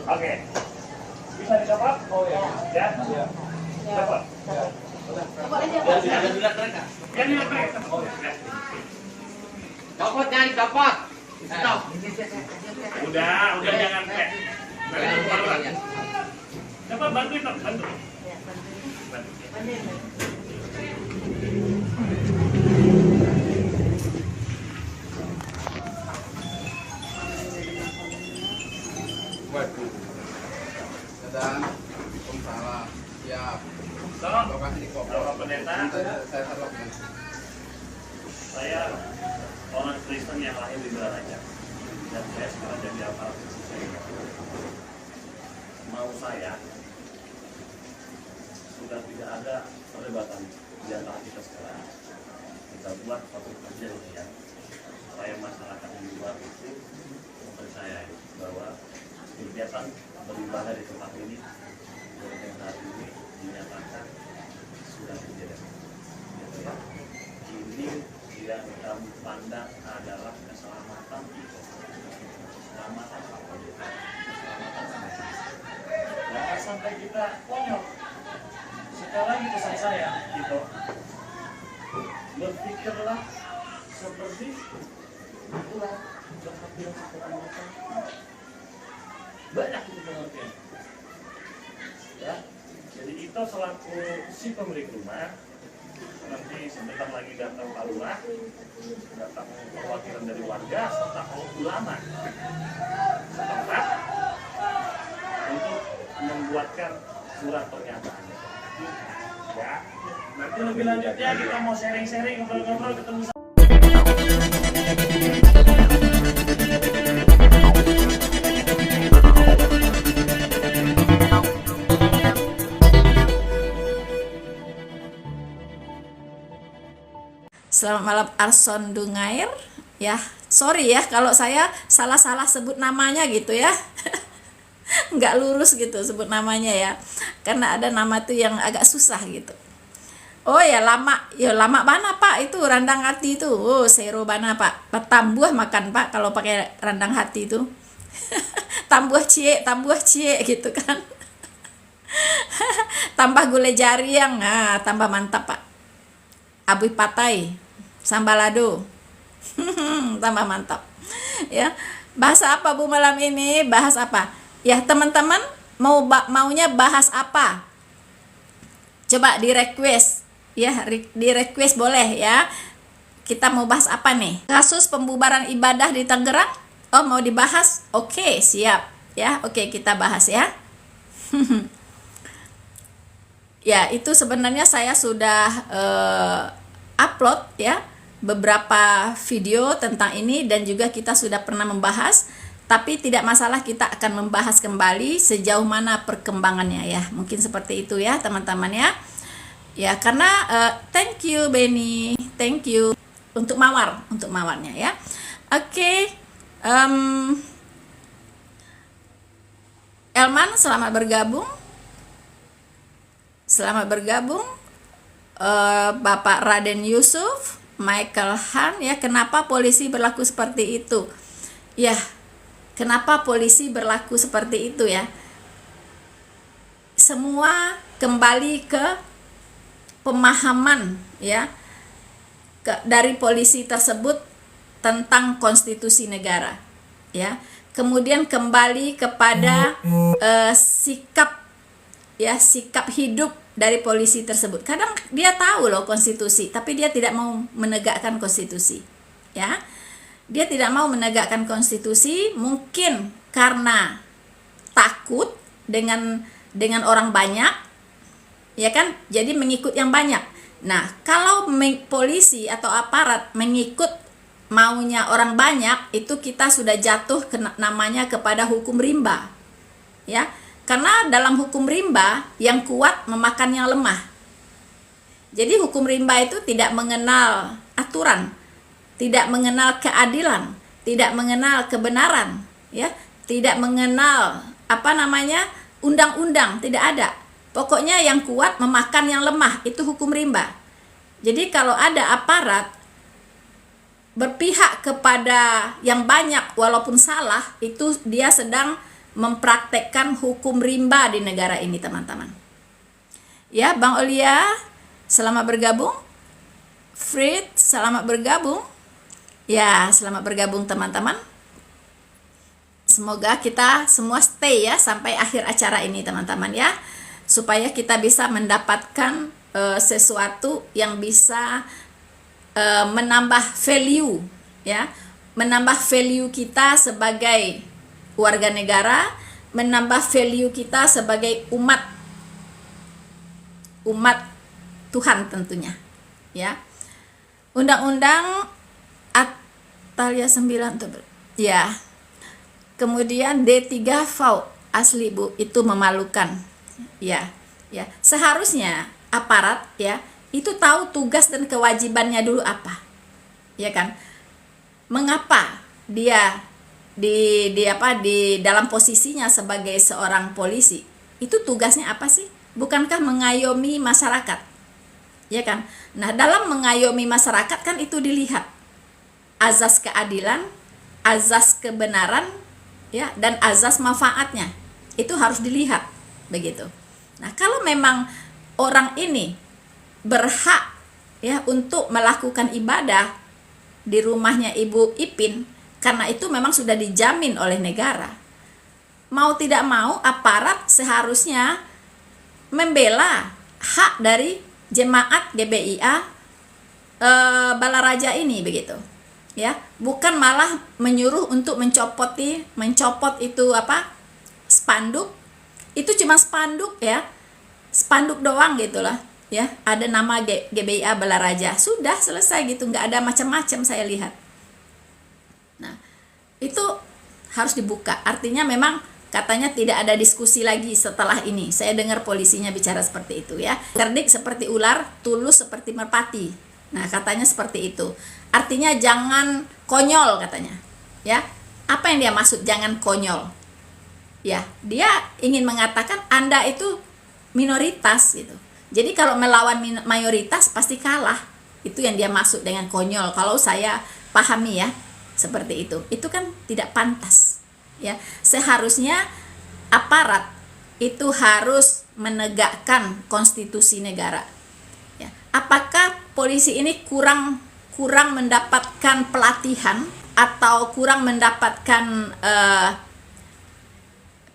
Oke. Bisa dicopot? Oh ya. Ya? Ya. Copot. Copot aja. Jangan dilihat mereka. Jangan dilihat mereka. Oh, ya. Copot, jangan copot. Stop. Udah jangan kayak. Nanti keluar lagi. Coba bantuin dong, bantu. Waduh. Sedang. Salah. Siap. So, Lokasi di Bapak Pendeta, Saya taruh. saya orang Kristen yang lahir di Belanda dan saya sekarang jadi aparat sipil. Mau saya sudah tidak ada perdebatan di antara kita sekarang. Kita buat satu perjanjian supaya masyarakat di luar itu mempercayai bahwa kegiatan beribadah di tempat ini yang hari ini dinyatakan sudah tidak. Gitu ya. Ini yang kami pandang adalah keselamatan kita, keselamatan apa? Keselamatan kita. Jangan sampai kita konyol. Sekali lagi pesan saya, gitu. Berpikirlah seperti ular berhati seperti mata. Banyak itu pengertian. Ya, jadi kita selaku si pemilik rumah nanti sebentar lagi datang Pak Lurah, datang perwakilan dari warga serta ulama setempat untuk membuatkan surat pernyataan. Ya, nanti lebih lanjutnya kita mau sharing-sharing, ngobrol-ngobrol, ketemu. Selamat malam Arson Dungair. Ya, sorry ya kalau saya salah-salah sebut namanya gitu ya. Nggak lurus gitu sebut namanya ya. Karena ada nama tuh yang agak susah gitu. Oh ya lama mana Pak itu randang hati itu. Oh sero bana Pak. Tambuh makan Pak kalau pakai randang hati itu. tambuh cie gitu kan. Tambah gulai jari yang tambah mantap Pak. Abuy patai, sambalado, tambah mantap. Ya, bahasa apa Bu malam ini? Bahas apa? Ya teman-teman maunya bahas apa? Coba di request, ya di request boleh ya. Kita mau bahas apa nih? Kasus pembubaran ibadah di Tangerang. Oh mau dibahas? Oke siap. Ya oke kita bahas ya. Ya itu sebenarnya saya sudah upload ya beberapa video tentang ini dan juga kita sudah pernah membahas, tapi tidak masalah kita akan membahas kembali sejauh mana perkembangannya ya, mungkin seperti itu ya teman-teman ya. Ya karena thank you Benny, thank you untuk mawarnya ya. Oke. Elman selamat bergabung. Bapak Raden Yusuf, Michael Han ya, kenapa polisi berlaku seperti itu? Ya, kenapa polisi berlaku seperti itu ya? Semua kembali ke pemahaman ya dari polisi tersebut tentang konstitusi negara ya. Kemudian kembali kepada sikap hidup dari polisi tersebut. Kadang dia tahu loh konstitusi, tapi dia tidak mau menegakkan konstitusi. Ya. Dia tidak mau menegakkan konstitusi mungkin karena takut dengan orang banyak. Ya kan? Jadi mengikut yang banyak. Nah, kalau polisi atau aparat mengikut maunya orang banyak, itu kita sudah jatuh namanya kepada hukum rimba. Ya. Karena dalam hukum rimba yang kuat memakan yang lemah. Jadi hukum rimba itu tidak mengenal aturan, tidak mengenal keadilan, tidak mengenal kebenaran, ya, tidak mengenal undang-undang, tidak ada. Pokoknya yang kuat memakan yang lemah, itu hukum rimba. Jadi kalau ada aparat berpihak kepada yang banyak walaupun salah, itu dia sedang mempraktekkan hukum rimba di negara ini, teman-teman. Ya, Bang Olia, selamat bergabung. Frit, selamat bergabung. Ya, selamat bergabung teman-teman. Semoga kita semua stay ya sampai akhir acara ini, teman-teman ya, supaya kita bisa mendapatkan sesuatu yang bisa menambah value ya, menambah value kita sebagai warga negara, menambah value kita sebagai umat Tuhan tentunya ya. Undang-undang Atalia 9 tuh ya. Kemudian D3 FAU asli Bu, itu memalukan. Ya. Seharusnya aparat ya itu tahu tugas dan kewajibannya dulu apa. Ya kan? Mengapa dia di dalam posisinya sebagai seorang polisi? Itu tugasnya apa sih? Bukankah mengayomi masyarakat? Ya kan? Nah, dalam mengayomi masyarakat kan itu dilihat azas keadilan, azas kebenaran, ya, dan azas manfaatnya itu harus dilihat begitu. Nah, kalau memang orang ini berhak ya untuk melakukan ibadah di rumahnya Ibu Ipin, karena itu memang sudah dijamin oleh negara, mau tidak mau aparat seharusnya membela hak dari jemaat GBIA Balaraja ini begitu. Ya, bukan malah menyuruh untuk mencopot itu spanduk. Itu cuma spanduk ya, spanduk doang gitulah ya, ada nama GBIA Balaraja, sudah selesai gitu, nggak ada macam-macam saya lihat. Nah, itu harus dibuka, artinya memang katanya tidak ada diskusi lagi setelah ini. Saya dengar polisinya bicara seperti itu ya, cerdik seperti ular, tulus seperti merpati. Nah, katanya seperti itu. Artinya jangan konyol katanya. Ya. Apa yang dia maksud jangan konyol? Ya, dia ingin mengatakan Anda itu minoritas gitu. Jadi kalau melawan mayoritas pasti kalah. Itu yang dia maksud dengan konyol. Kalau saya pahami ya, seperti itu. Itu kan tidak pantas. Ya, seharusnya aparat itu harus menegakkan konstitusi negara. Ya. Apakah polisi ini kurang mendapatkan pelatihan atau kurang mendapatkan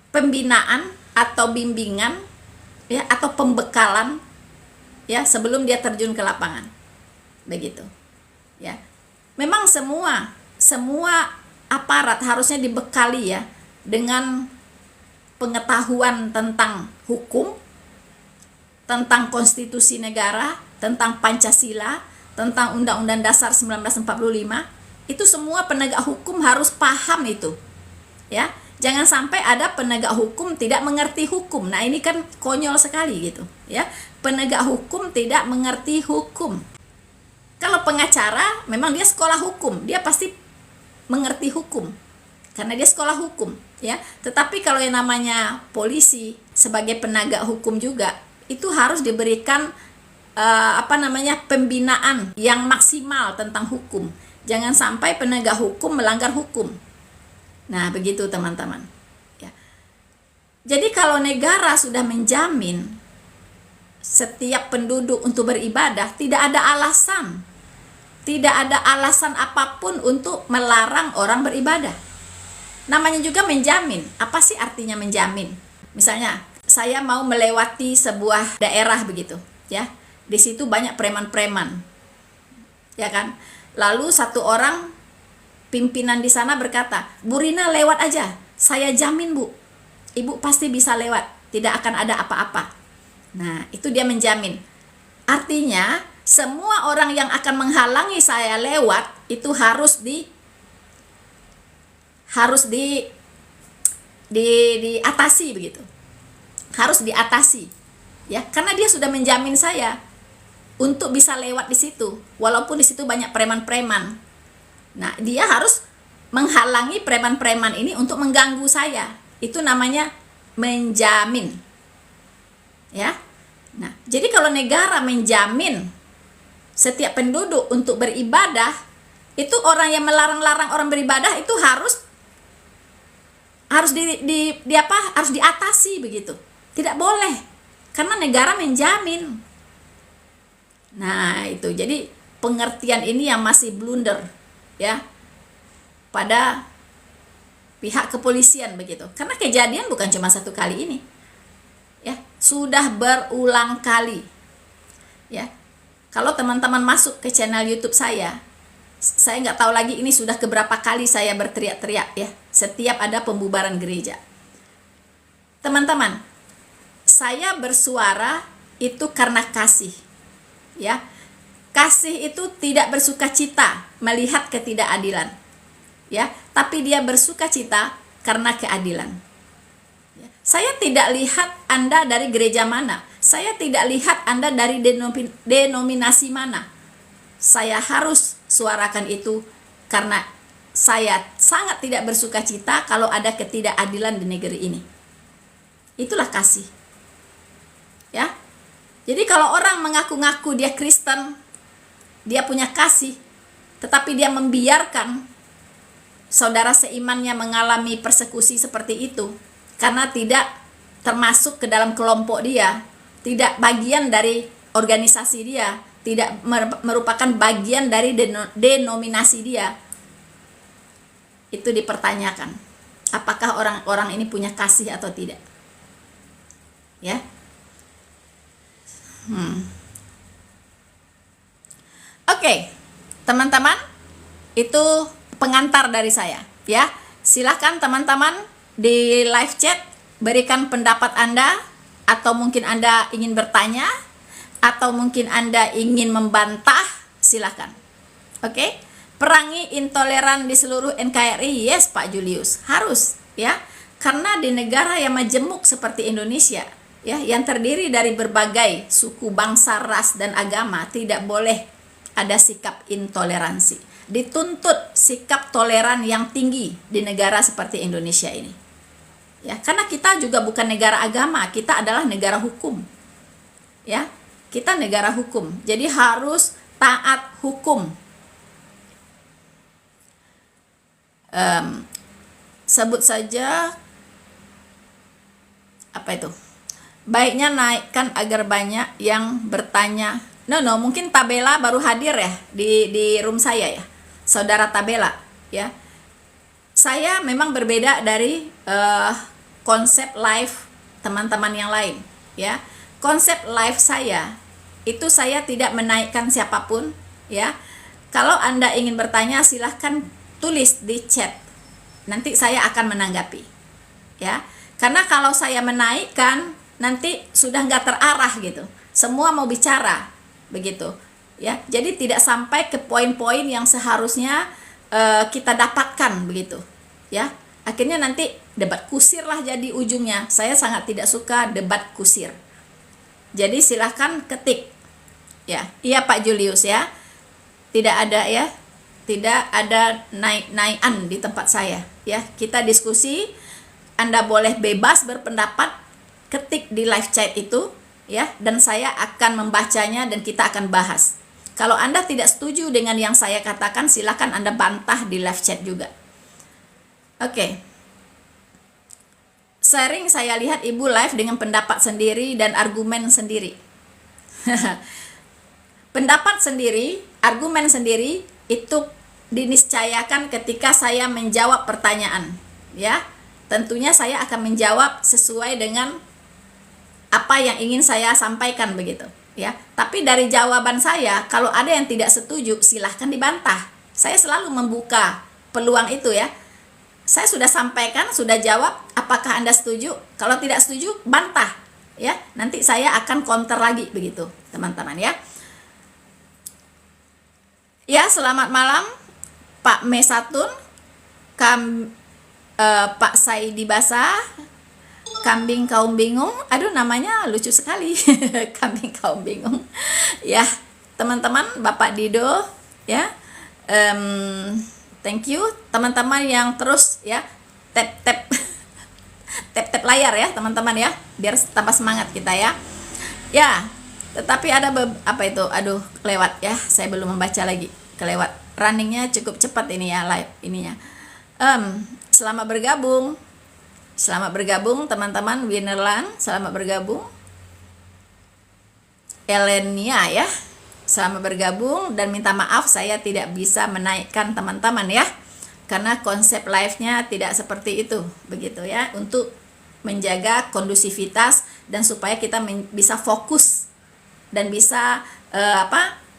pembinaan atau bimbingan ya, atau pembekalan ya sebelum dia terjun ke lapangan begitu ya. Memang semua aparat harusnya dibekali ya dengan pengetahuan tentang hukum, tentang konstitusi negara, tentang Pancasila, tentang Undang-Undang Dasar 1945. Itu semua penegak hukum harus paham itu. Ya, jangan sampai ada penegak hukum tidak mengerti hukum. Nah, ini kan konyol sekali gitu, ya. Penegak hukum tidak mengerti hukum. Kalau pengacara memang dia sekolah hukum, dia pasti mengerti hukum. Karena dia sekolah hukum, ya. Tetapi kalau yang namanya polisi sebagai penegak hukum juga itu harus diberikan pembinaan yang maksimal tentang hukum. Jangan sampai penegak hukum melanggar hukum. Nah, begitu teman-teman. Ya. Jadi kalau negara sudah menjamin setiap penduduk untuk beribadah, tidak ada alasan apapun untuk melarang orang beribadah. Namanya juga menjamin. Apa sih artinya menjamin? Misalnya, saya mau melewati sebuah daerah begitu, ya. Di situ banyak preman-preman, ya kan? Lalu satu orang pimpinan di sana berkata, Bu Rina lewat aja, saya jamin Bu, Ibu pasti bisa lewat, tidak akan ada apa-apa. Nah, itu dia menjamin. Artinya semua orang yang akan menghalangi saya lewat itu harus diatasi begitu, harus diatasi, ya, karena dia sudah menjamin saya untuk bisa lewat di situ, walaupun di situ banyak preman-preman. Nah, dia harus menghalangi preman-preman ini untuk mengganggu saya. Itu namanya menjamin. Ya. Nah, jadi kalau negara menjamin setiap penduduk untuk beribadah, itu orang yang melarang-larang orang beribadah itu harus harus harus diatasi begitu. Tidak boleh, karena negara menjamin. Nah, itu. Jadi pengertian ini yang masih blunder ya pada pihak kepolisian begitu. Karena kejadian bukan cuma satu kali ini. Ya, sudah berulang kali. Ya. Kalau teman-teman masuk ke channel YouTube saya nggak tahu lagi ini sudah keberapa kali saya berteriak-teriak ya, setiap ada pembubaran gereja. Teman-teman, saya bersuara itu karena kasih. Ya. Kasih itu tidak bersukacita melihat ketidakadilan. Ya, tapi dia bersukacita karena keadilan. Ya. Saya tidak lihat Anda dari gereja mana. Saya tidak lihat Anda dari denominasi mana. Saya harus suarakan itu karena saya sangat tidak bersukacita kalau ada ketidakadilan di negeri ini. Itulah kasih. Ya. Jadi kalau orang mengaku-ngaku dia Kristen, dia punya kasih, tetapi dia membiarkan saudara seimannya mengalami persekusi seperti itu karena tidak termasuk ke dalam kelompok dia, tidak bagian dari organisasi dia, tidak merupakan bagian dari denominasi dia, itu dipertanyakan apakah orang-orang ini punya kasih atau tidak. Ya. Oke, teman-teman, itu pengantar dari saya ya. Silahkan teman-teman di live chat berikan pendapat Anda, atau mungkin Anda ingin bertanya, atau mungkin Anda ingin membantah, silahkan. Oke. Perangi intoleran di seluruh NKRI. Yes, Pak Julius, harus ya. Karena di negara yang majemuk seperti Indonesia ya, yang terdiri dari berbagai suku, bangsa, ras dan agama, tidak boleh ada sikap intoleransi. Dituntut sikap toleran yang tinggi di negara seperti Indonesia ini. Ya, karena kita juga bukan negara agama, kita adalah negara hukum. Ya, kita negara hukum. Jadi harus taat hukum. Sebut saja apa itu? Baiknya naikkan agar banyak yang bertanya. No, mungkin Tabela baru hadir ya di room saya ya. Saudara Tabela ya. Saya memang berbeda dari konsep live teman-teman yang lain ya. Konsep live saya itu saya tidak menaikkan siapapun ya. Kalau Anda ingin bertanya silahkan tulis di chat. Nanti saya akan menanggapi. Ya. Karena kalau saya menaikkan nanti sudah nggak terarah gitu. Semua mau bicara begitu. Ya. Jadi tidak sampai ke poin-poin yang seharusnya kita dapatkan begitu. Ya. Akhirnya nanti debat kusir lah jadi ujungnya. Saya sangat tidak suka debat kusir. Jadi silahkan ketik. Ya, iya Pak Julius ya. Tidak ada ya. Tidak ada naik-naikan di tempat saya ya. Kita diskusi, Anda boleh bebas berpendapat, ketik di live chat itu ya, dan saya akan membacanya dan kita akan bahas. Kalau Anda tidak setuju dengan yang saya katakan, silakan Anda bantah di live chat juga. Oke. Sering saya lihat Ibu live dengan pendapat sendiri dan argumen sendiri. Pendapat sendiri, argumen sendiri itu diniscayakan ketika saya menjawab pertanyaan, ya. Tentunya saya akan menjawab sesuai dengan apa yang ingin saya sampaikan begitu, ya. Tapi dari jawaban saya, kalau ada yang tidak setuju, silahkan dibantah. Saya selalu membuka peluang itu ya. Saya sudah sampaikan, sudah jawab, apakah Anda setuju? Kalau tidak setuju, bantah, ya. Nanti saya akan counter lagi begitu, teman-teman ya. Ya, selamat malam Pak Mesatun, Pak Saidi Basah, Kambing Kaum Bingung. Aduh, namanya lucu sekali. Kambing Kaum Bingung. Ya, teman-teman, Bapak Dido, ya. Thank you teman-teman yang terus ya tap layar ya, teman-teman ya, biar tambah semangat kita ya. Ya, tetapi ada apa itu? Aduh, kelewat ya. Saya belum membaca lagi. Kelewat. Runningnya cukup cepat ini ya, live ininya. Selamat bergabung Selamat bergabung teman-teman. Winnerland, selamat bergabung. Elenia ya, selamat bergabung, dan minta maaf saya tidak bisa menaikkan teman-teman ya, karena konsep live-nya tidak seperti itu, begitu ya, untuk menjaga kondusivitas dan supaya kita bisa fokus dan bisa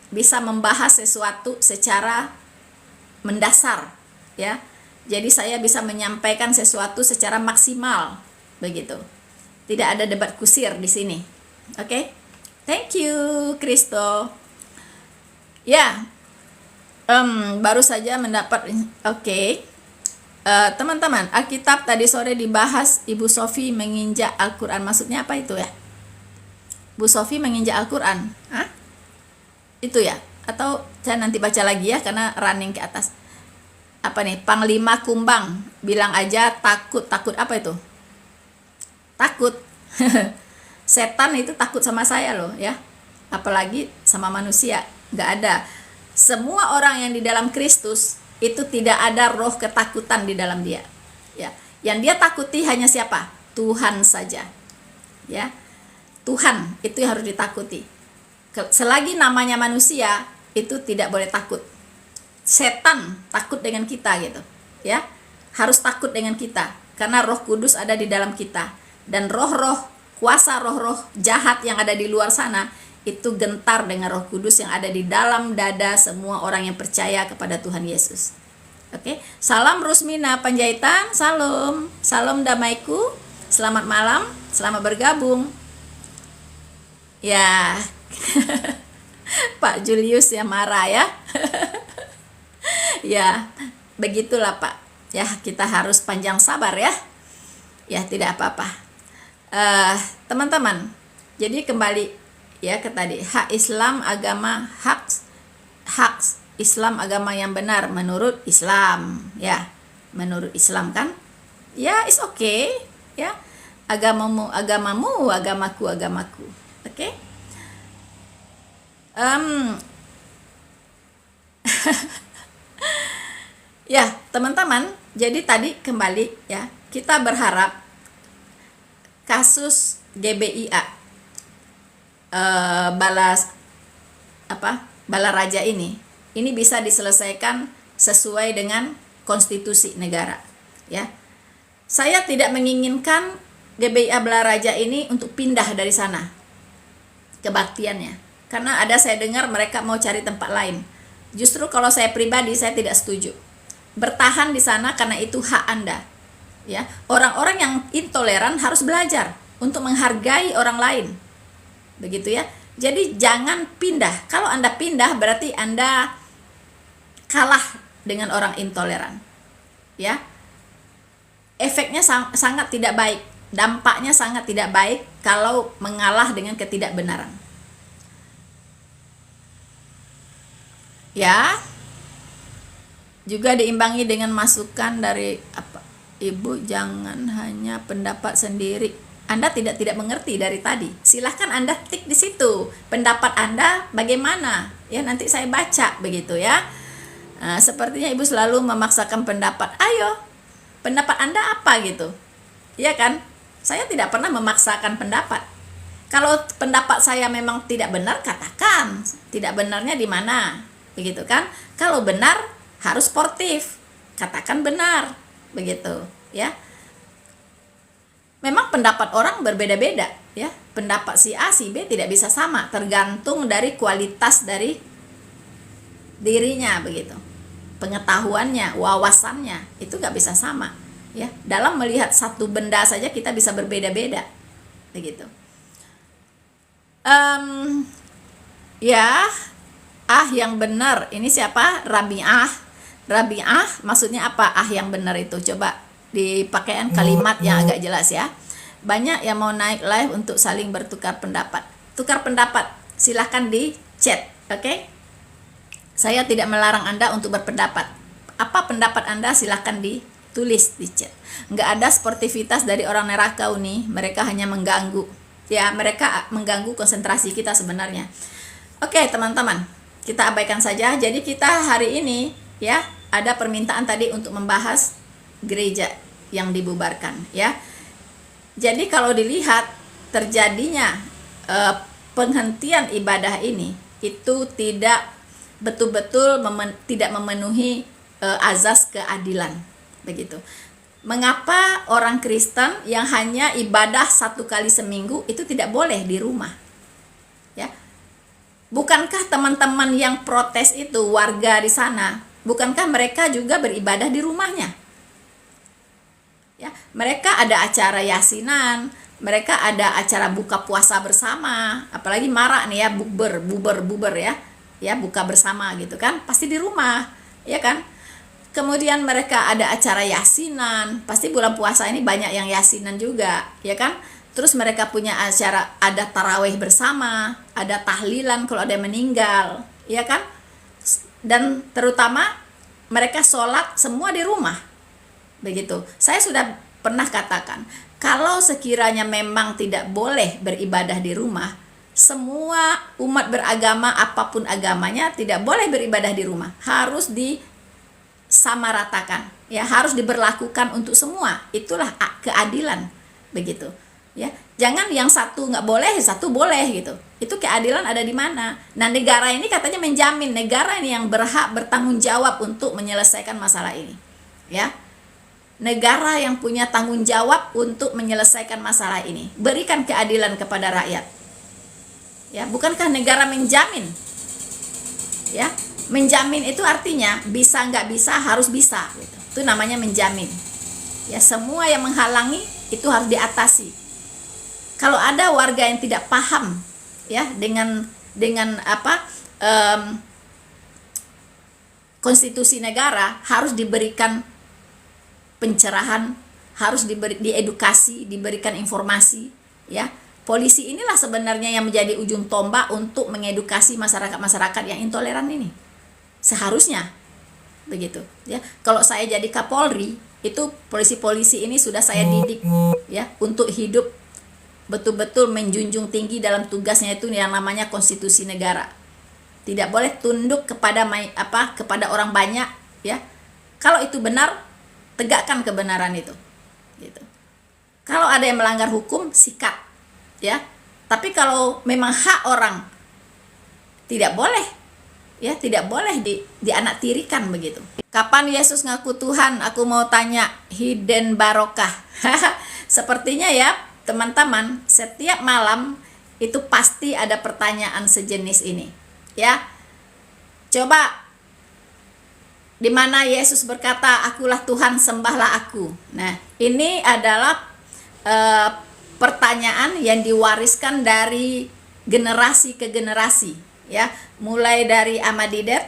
bisa membahas sesuatu secara mendasar ya. Jadi saya bisa menyampaikan sesuatu secara maksimal, begitu. Tidak ada debat kusir di sini. Oke? Thank you, Kristo. Ya, baru saja mendapat. Oke. Teman-teman, Alkitab tadi sore dibahas, Ibu Sofi menginjak Al-Quran. Maksudnya apa itu ya? Bu Sofi menginjak Al-Quran. Hah? Itu ya? Atau saya nanti baca lagi ya, karena running ke atas. Apa nih? Panglima Kumbang bilang aja takut apa itu? Takut. Setan itu takut sama saya loh ya, apalagi sama manusia. Nggak ada. Semua orang yang di dalam Kristus itu tidak ada roh ketakutan di dalam dia ya. Yang dia takuti hanya siapa? Tuhan saja ya. Tuhan itu yang harus ditakuti. Selagi namanya manusia itu tidak boleh takut. Setan takut dengan kita gitu ya, harus takut dengan kita karena Roh Kudus ada di dalam kita, dan kuasa roh-roh jahat yang ada di luar sana itu gentar dengan Roh Kudus yang ada di dalam dada semua orang yang percaya kepada Tuhan Yesus. Oke, salam Rusmina Panjaitan, salam damaiku, selamat malam, selamat bergabung ya. Pak Julius ya marah ya. Ya, begitulah Pak. Ya, kita harus panjang sabar ya. Ya, tidak apa-apa. Teman-teman, jadi kembali ya ke tadi, hak Islam Islam agama yang benar menurut Islam ya. Menurut Islam kan? Ya, it's okay ya. Agamamu, agamaku. Oke? Ya, teman-teman, jadi tadi kembali ya, kita berharap kasus GBIA Balaraja ini bisa diselesaikan sesuai dengan konstitusi negara ya. Saya tidak menginginkan GBIA Balaraja ini untuk pindah dari sana kebaktiannya, karena saya dengar mereka mau cari tempat lain. Justru kalau saya pribadi saya tidak setuju. Bertahan di sana karena itu hak Anda. Ya, orang-orang yang intoleran harus belajar untuk menghargai orang lain. Begitu ya. Jadi jangan pindah. Kalau Anda pindah berarti Anda kalah dengan orang intoleran. Ya. Efeknya sangat tidak baik. Dampaknya sangat tidak baik kalau mengalah dengan ketidakbenaran. Ya. Juga diimbangi dengan masukan dari Ibu, jangan hanya pendapat sendiri. Anda tidak mengerti dari tadi. Silahkan Anda tik di situ. Pendapat Anda bagaimana? Ya, nanti saya baca begitu ya. Nah, sepertinya Ibu selalu memaksakan pendapat. Ayo, pendapat Anda apa gitu? Iya kan? Saya tidak pernah memaksakan pendapat. Kalau pendapat saya memang tidak benar, katakan. Tidak benarnya di mana? Begitu kan? Kalau benar harus sportif, katakan benar, begitu ya. Memang pendapat orang berbeda-beda ya, pendapat si A si B tidak bisa sama, tergantung dari kualitas dari dirinya begitu, pengetahuannya, wawasannya itu nggak bisa sama ya. Dalam melihat satu benda saja kita bisa berbeda-beda begitu. Ya, yang benar ini siapa? Rabi'ah maksudnya apa? Yang benar itu coba dipakaian kalimat yang agak jelas ya. Banyak yang mau naik live untuk saling bertukar pendapat. Tukar pendapat silahkan di chat, oke? Saya tidak melarang Anda untuk berpendapat. Apa pendapat Anda silahkan ditulis di chat. Nggak ada sportivitas dari orang neraka nih. Mereka hanya mengganggu. Ya, mereka mengganggu konsentrasi kita sebenarnya. Oke, teman-teman, kita abaikan saja. Jadi kita hari ini ya ada permintaan tadi untuk membahas gereja yang dibubarkan, ya. Jadi kalau dilihat terjadinya penghentian ibadah ini itu tidak betul-betul tidak memenuhi azas keadilan, begitu. Mengapa orang Kristen yang hanya ibadah 1 kali seminggu itu tidak boleh di rumah? Ya, bukankah teman-teman yang protes itu warga di sana, bukankah mereka juga beribadah di rumahnya? Ya, mereka ada acara yasinan, mereka ada acara buka puasa bersama, apalagi marak nih ya, buber ya, buka bersama gitu kan, pasti di rumah, ya kan? Kemudian mereka ada acara yasinan, pasti bulan puasa ini banyak yang yasinan juga, ya kan? Terus mereka punya acara, ada tarawih bersama, ada tahlilan kalau ada yang meninggal, ya kan? Dan terutama mereka sholat semua di rumah, begitu. Saya sudah pernah katakan, kalau sekiranya memang tidak boleh beribadah di rumah, semua umat beragama apapun agamanya tidak boleh beribadah di rumah, harus disamaratakan, ya, harus diberlakukan untuk semua. Itulah keadilan, begitu. Ya, jangan yang satu nggak boleh, satu boleh gitu. Itu keadilan ada di mana? Nah, negara ini katanya menjamin, negara ini yang berhak bertanggung jawab untuk menyelesaikan masalah ini. Ya, negara yang punya tanggung jawab untuk menyelesaikan masalah ini, berikan keadilan kepada rakyat. Ya, bukankah negara menjamin? Ya, menjamin itu artinya bisa nggak bisa harus bisa. Gitu. Itu namanya menjamin. Ya, semua yang menghalangi itu harus diatasi. Kalau ada warga yang tidak paham ya dengan konstitusi negara, harus diberikan pencerahan, harus diedukasi, diberikan informasi, ya. Polisi inilah sebenarnya yang menjadi ujung tombak untuk mengedukasi masyarakat yang intoleran ini. Seharusnya begitu, ya. Kalau saya jadi Kapolri, itu polisi-polisi ini sudah saya didik ya untuk hidup betul-betul menjunjung tinggi dalam tugasnya itu yang namanya konstitusi negara. Tidak boleh tunduk kepada orang banyak, ya. Kalau itu benar, tegakkan kebenaran itu. Gitu. Kalau ada yang melanggar hukum, sikat, ya. Tapi kalau memang hak orang, tidak boleh, ya, tidak boleh dianaktirikan begitu. Kapan Yesus ngaku Tuhan? Aku mau tanya, hidden barokah. Sepertinya ya, teman-teman, setiap malam itu pasti ada pertanyaan sejenis ini, ya. Coba, di mana Yesus berkata, "Akulah Tuhan, sembahlah aku." Nah, ini adalah pertanyaan yang diwariskan dari generasi ke generasi, ya. Mulai dari Amadidat,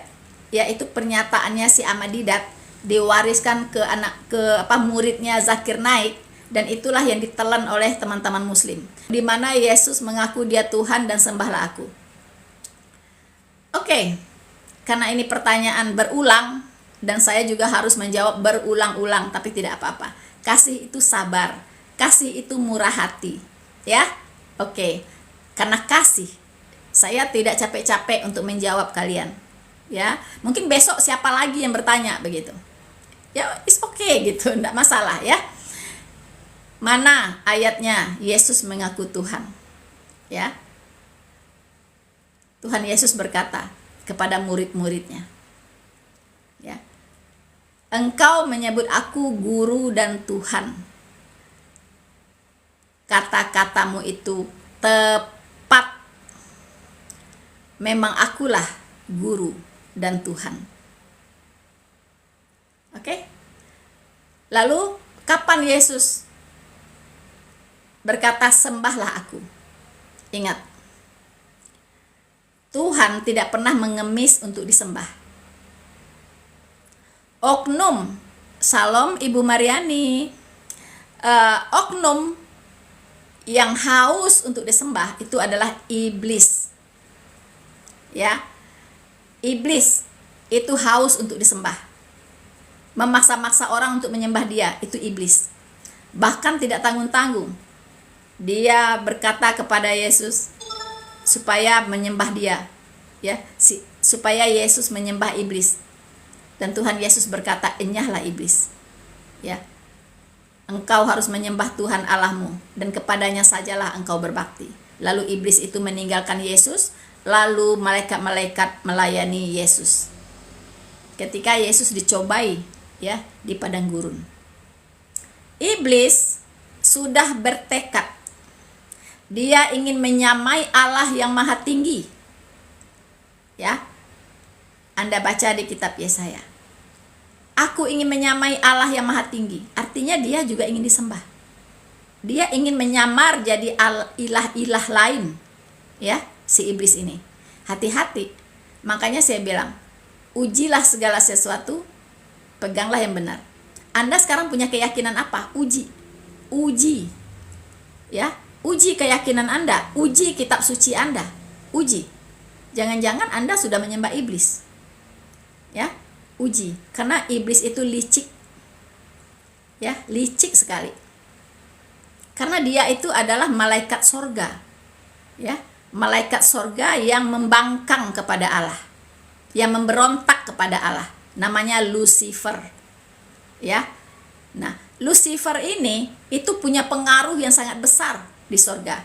yaitu pernyataannya si Amadidat diwariskan ke muridnya Zakir Naik. Dan itulah yang ditelan oleh teman-teman muslim, di mana Yesus mengaku dia Tuhan dan sembahlah aku. Oke, karena ini pertanyaan berulang dan saya juga harus menjawab berulang-ulang, tapi tidak apa-apa. Kasih itu sabar, kasih itu murah hati, ya. Oke, karena kasih, saya tidak capek-capek untuk menjawab kalian, ya. Mungkin besok siapa lagi yang bertanya begitu, ya, it's okay gitu, enggak masalah, ya. Mana ayatnya Yesus mengaku Tuhan? Ya. Tuhan Yesus berkata kepada murid-muridnya, ya. Engkau menyebut aku guru dan Tuhan. Kata-katamu itu tepat. Memang akulah guru dan Tuhan. Oke? Lalu kapan Yesus berkata sembahlah aku? Ingat, Tuhan tidak pernah mengemis untuk disembah. Oknum, Salom Ibu Mariani, oknum yang haus untuk disembah itu adalah iblis. Ya, iblis itu haus untuk disembah. Memaksa-maksa orang untuk menyembah dia, itu iblis. Bahkan tidak tanggung-tanggung. Dia berkata kepada Yesus supaya menyembah dia, ya, supaya Yesus menyembah iblis. Dan Tuhan Yesus berkata, "Enyahlah iblis." Ya. engkau harus menyembah Tuhan Allahmu dan kepadanya sajalah engkau berbakti. Lalu iblis itu meninggalkan Yesus, lalu malaikat-malaikat melayani Yesus. Ketika Yesus dicobai ya di padang gurun. Iblis sudah bertekad. Dia ingin menyamai Allah yang Maha Tinggi. Ya. Anda baca di kitab Yesaya. Aku ingin menyamai Allah yang Maha Tinggi. Artinya dia juga ingin disembah. Dia ingin menyamar jadi ilah-ilah lain. Ya, si iblis ini. Hati-hati. Makanya saya bilang, ujilah segala sesuatu, peganglah yang benar. Anda sekarang punya keyakinan apa? Uji. Ya, uji keyakinan Anda, uji kitab suci Anda. Uji. Jangan-jangan Anda sudah menyembah iblis. Ya, uji. Karena iblis itu licik. Ya, licik sekali. Karena dia itu adalah malaikat sorga. Ya, malaikat sorga yang membangkang kepada Allah. Yang memberontak kepada Allah. Namanya Lucifer. Ya. Nah, Lucifer ini itu punya pengaruh yang sangat besar di sorga.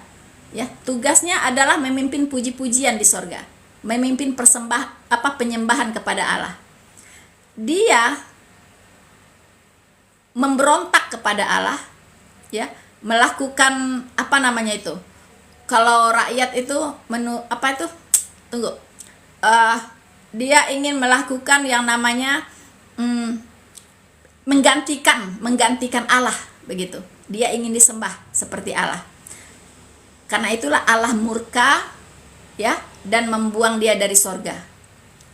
Ya, tugasnya adalah memimpin puji-pujian di sorga. Memimpin penyembahan kepada Allah. Dia memberontak kepada Allah, ya, melakukan kalau rakyat itu dia ingin melakukan yang namanya menggantikan Allah, begitu. Dia ingin disembah seperti Allah. Karena itulah Allah murka, ya, dan membuang dia dari sorga.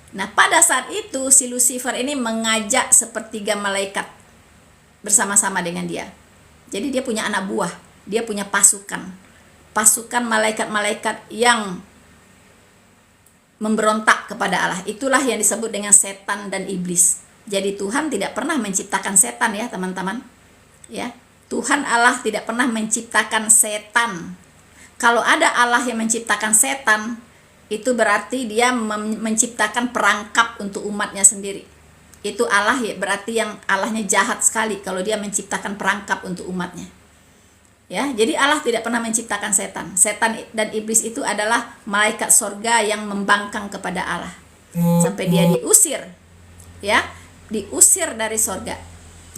Nah, pada saat itu si Lucifer ini mengajak sepertiga malaikat bersama-sama dengan dia. Jadi dia punya anak buah, dia punya pasukan malaikat-malaikat yang memberontak kepada Allah. Itulah yang disebut dengan setan dan iblis. Jadi Tuhan tidak pernah menciptakan setan ya, teman-teman. Ya, Tuhan Allah tidak pernah menciptakan setan. Kalau ada Allah yang menciptakan setan, itu berarti dia menciptakan perangkap untuk umatnya sendiri. Itu Allah ya, berarti yang Allahnya jahat sekali kalau dia menciptakan perangkap untuk umatnya. Ya, jadi Allah tidak pernah menciptakan setan. Setan dan iblis itu adalah malaikat sorga yang membangkang kepada Allah. Sampai dia diusir. Ya, diusir dari sorga.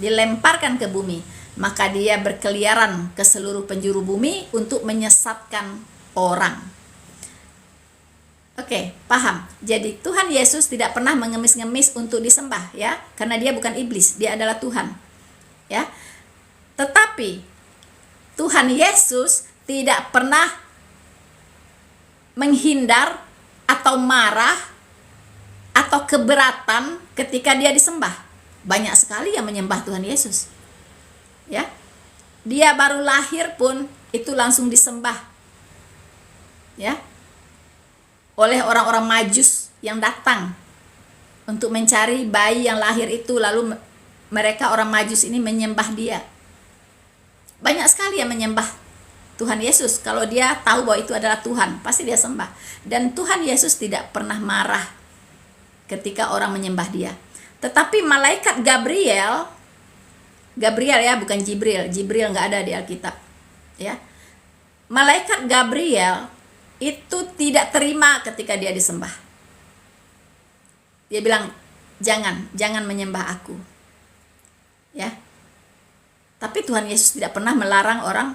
Dilemparkan ke bumi. Maka dia berkeliaran ke seluruh penjuru bumi untuk menyesatkan orang. Oke, paham. Jadi Tuhan Yesus tidak pernah mengemis-ngemis untuk disembah, ya, karena dia bukan iblis, dia adalah Tuhan. Ya. Tetapi Tuhan Yesus tidak pernah menghindar atau marah atau keberatan ketika dia disembah. Banyak sekali yang menyembah Tuhan Yesus. Ya. Dia baru lahir pun itu langsung disembah. Ya. Oleh orang-orang Majus yang datang untuk mencari bayi yang lahir itu, lalu mereka orang Majus ini menyembah dia. Banyak sekali yang menyembah Tuhan Yesus. Kalau dia tahu bahwa itu adalah Tuhan, pasti dia sembah. Dan Tuhan Yesus tidak pernah marah ketika orang menyembah dia. Tetapi malaikat Gabriel ya, bukan Jibril nggak ada di Alkitab, ya. Malaikat Gabriel itu tidak terima ketika dia disembah. Dia bilang, jangan menyembah aku. Ya. Tapi Tuhan Yesus tidak pernah melarang orang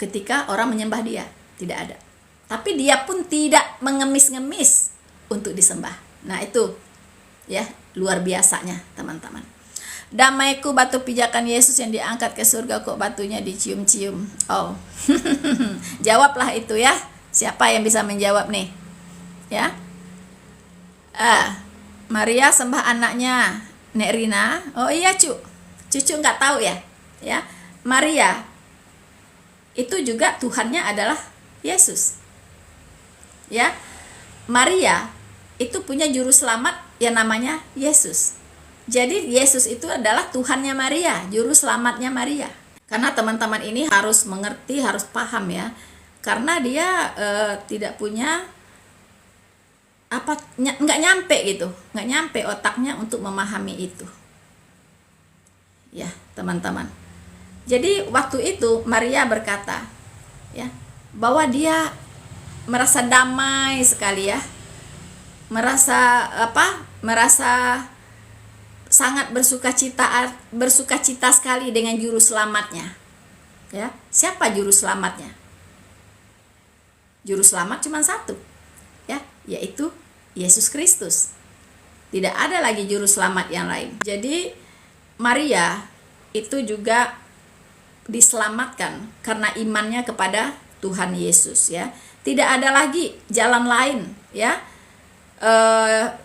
ketika orang menyembah dia, tidak ada. Tapi dia pun tidak mengemis-ngemis untuk disembah. Nah, itu ya, luar biasanya, teman-teman. Damaiku batu pijakan Yesus yang diangkat ke surga, kok batunya dicium-cium. Oh. Jawablah itu ya. Siapa yang bisa menjawab nih? Ya. Maria sembah anaknya Nek Rina. Oh iya, Cucu nggak tahu ya. Ya. Maria itu juga Tuhannya adalah Yesus. Ya. Maria itu punya juru selamat yang namanya Yesus. Jadi Yesus itu adalah Tuhannya Maria, juru selamatnya Maria. Karena teman-teman ini harus mengerti, harus paham ya. Karena dia tidak punya nggak nyampe otaknya untuk memahami itu. Ya, teman-teman. Jadi waktu itu Maria berkata, ya, bahwa dia merasa damai sekali, ya, merasa sangat bersukacita sekali dengan juru selamatnya. Ya, siapa juru selamatnya? Juru selamat cuma satu, ya, yaitu Yesus Kristus. Tidak ada lagi juru selamat yang lain. Jadi Maria itu juga diselamatkan karena imannya kepada Tuhan Yesus, ya. Tidak ada lagi jalan lain, ya.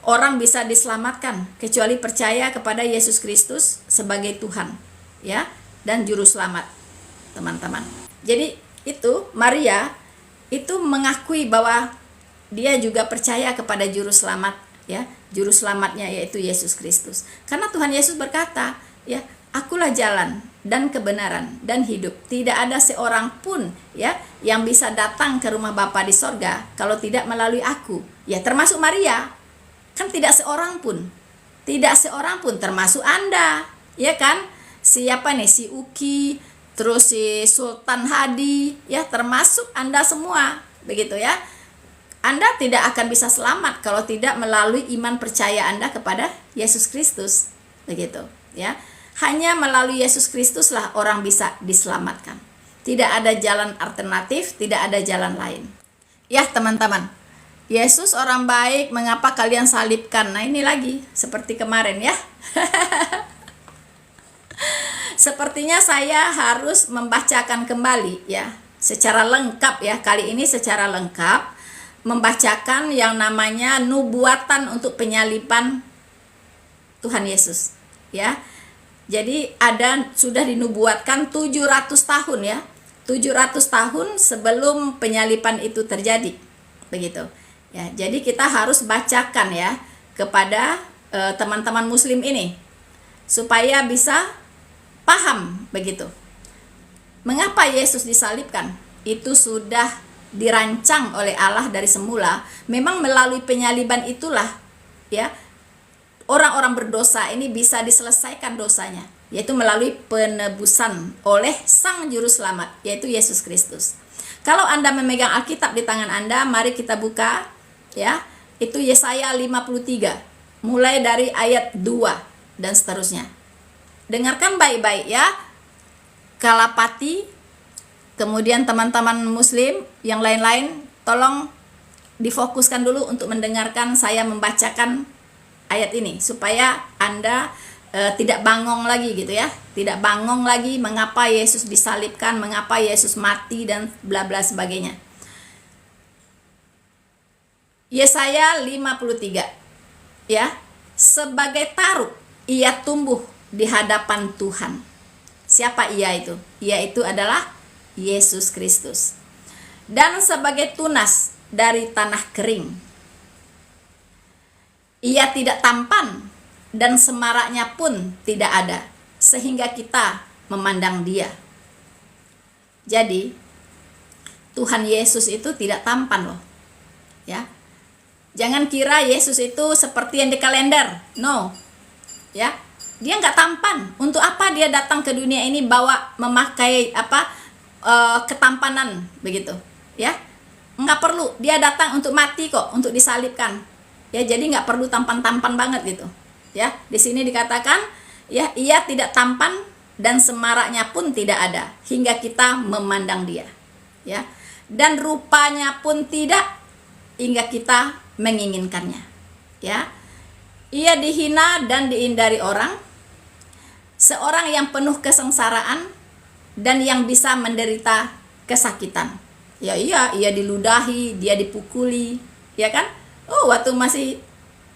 Orang bisa diselamatkan kecuali percaya kepada Yesus Kristus sebagai Tuhan, ya, dan juru selamat, teman-teman. Jadi itu Maria itu mengakui bahwa dia juga percaya kepada juru selamat, ya, juru selamatnya yaitu Yesus Kristus. Karena Tuhan Yesus berkata, ya, akulah jalan dan kebenaran dan hidup. Tidak ada seorang pun, ya, yang bisa datang ke rumah Bapa di sorga kalau tidak melalui aku. Ya, termasuk Maria. Kan tidak seorang pun. Tidak seorang pun, termasuk Anda, ya kan? Siapa nih? Si Uki, terus si Sultan Hadi, ya, termasuk Anda semua. Begitu, ya. Anda tidak akan bisa selamat kalau tidak melalui iman percaya Anda kepada Yesus Kristus. Begitu, ya. Hanya melalui Yesus Kristuslah orang bisa diselamatkan. Tidak ada jalan alternatif, tidak ada jalan lain. Ya, teman-teman. Yesus orang baik, mengapa kalian salibkan? Nah, ini lagi seperti kemarin, ya. Sepertinya saya harus membacakan kembali, ya, secara lengkap, ya. Kali ini secara lengkap membacakan yang namanya nubuatan untuk penyaliban Tuhan Yesus, ya. Jadi sudah dinubuatkan 700 tahun, ya. 700 tahun sebelum penyaliban itu terjadi. Begitu. Ya, jadi kita harus bacakan, ya, kepada teman-teman muslim ini supaya bisa paham begitu. Mengapa Yesus disalibkan? Itu sudah dirancang oleh Allah dari semula. Memang melalui penyaliban itulah, ya, orang-orang berdosa ini bisa diselesaikan dosanya, yaitu melalui penebusan oleh Sang Juru Selamat, yaitu Yesus Kristus. Kalau Anda memegang Alkitab di tangan Anda, mari kita buka, ya. Itu Yesaya 53, mulai dari ayat 2 dan seterusnya. Dengarkan baik-baik, ya. Kalapati, kemudian teman-teman muslim yang lain-lain, tolong difokuskan dulu untuk mendengarkan saya membacakan ayat ini supaya Anda tidak bangong lagi, gitu, ya. Tidak bangong lagi mengapa Yesus disalibkan, mengapa Yesus mati dan bla bla sebagainya. Yesaya 53, ya. Sebagai taruk ia tumbuh di hadapan Tuhan. Siapa ia itu? Ia itu adalah Yesus Kristus. Dan sebagai tunas dari tanah kering. Ia tidak tampan dan semaraknya pun tidak ada, sehingga kita memandang dia. Jadi Tuhan Yesus itu tidak tampan, loh, ya. Jangan kira Yesus itu seperti yang di kalender. No, ya. Dia nggak tampan. Untuk apa dia datang ke dunia ini memakai ketampanan begitu, ya. Nggak perlu. Dia datang untuk mati kok, untuk disalibkan, ya. Jadi nggak perlu tampan-tampan banget gitu, ya. Di sini dikatakan, ya, ia tidak tampan dan semaraknya pun tidak ada, hingga kita memandang dia, ya. Dan rupanya pun tidak, hingga kita menginginkannya, ya. Ia dihina dan dihindari orang, seorang yang penuh kesengsaraan dan yang bisa menderita kesakitan. Ya, ia diludahi, dia dipukuli, ya kan? Oh, waktu masih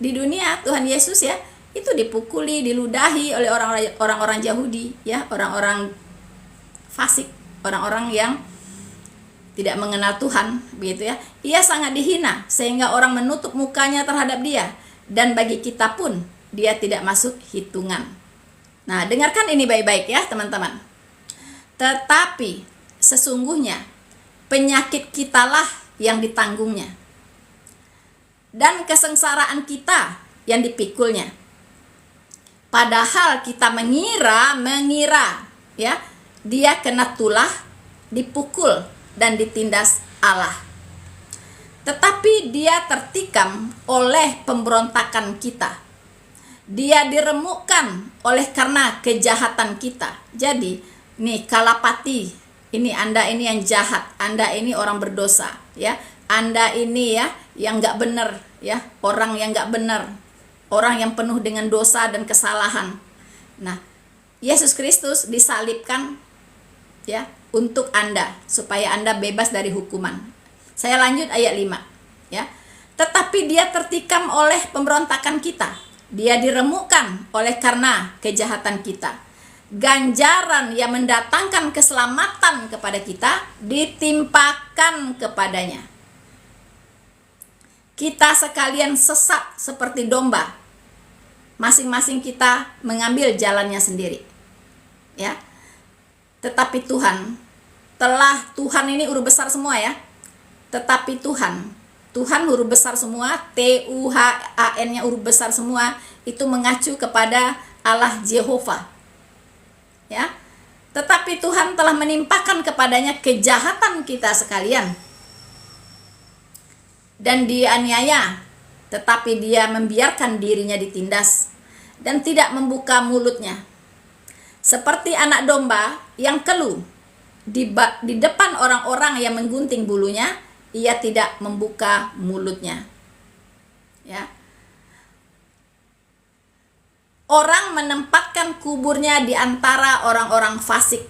di dunia Tuhan Yesus, ya, itu dipukuli, diludahi oleh orang-orang Yahudi, ya, orang-orang fasik, orang-orang yang tidak mengenal Tuhan, begitu, ya. Ia sangat dihina sehingga orang menutup mukanya terhadap dia, dan bagi kita pun dia tidak masuk hitungan. Nah, dengarkan ini baik-baik, ya, teman-teman. Tetapi sesungguhnya penyakit kitalah yang ditanggungnya, dan kesengsaraan kita yang dipikulnya. Padahal kita mengira, ya, dia kena tulah, dipukul, dan ditindas Allah. Tetapi dia tertikam oleh pemberontakan kita. Dia diremukkan oleh karena kejahatan kita. Jadi, nih kalapati, ini Anda ini yang jahat, Anda ini orang berdosa, ya. Anda ini ya yang nggak benar, ya, orang yang nggak benar, orang yang penuh dengan dosa dan kesalahan. Nah, Yesus Kristus disalibkan, ya, untuk Anda supaya Anda bebas dari hukuman. Saya lanjut ayat 5, ya. Tetapi dia tertikam oleh pemberontakan kita. Dia diremukkan oleh karena kejahatan kita. Ganjaran yang mendatangkan keselamatan kepada kita ditimpakan kepadanya. Kita sekalian sesat seperti domba. Masing-masing kita mengambil jalannya sendiri. Ya. Tetapi Tuhan ini huruf besar semua, ya. Tetapi Tuhan huruf besar semua, Tuhan-nya huruf besar semua, itu mengacu kepada Allah Jehovah. Ya. Tetapi Tuhan telah menimpakan kepadanya kejahatan kita sekalian. Dan dianiaya, tetapi dia membiarkan dirinya ditindas dan tidak membuka mulutnya. Seperti anak domba yang keluh di depan orang-orang yang menggunting bulunya, ia tidak membuka mulutnya. Ya. Orang menempatkan kuburnya di antara orang-orang fasik.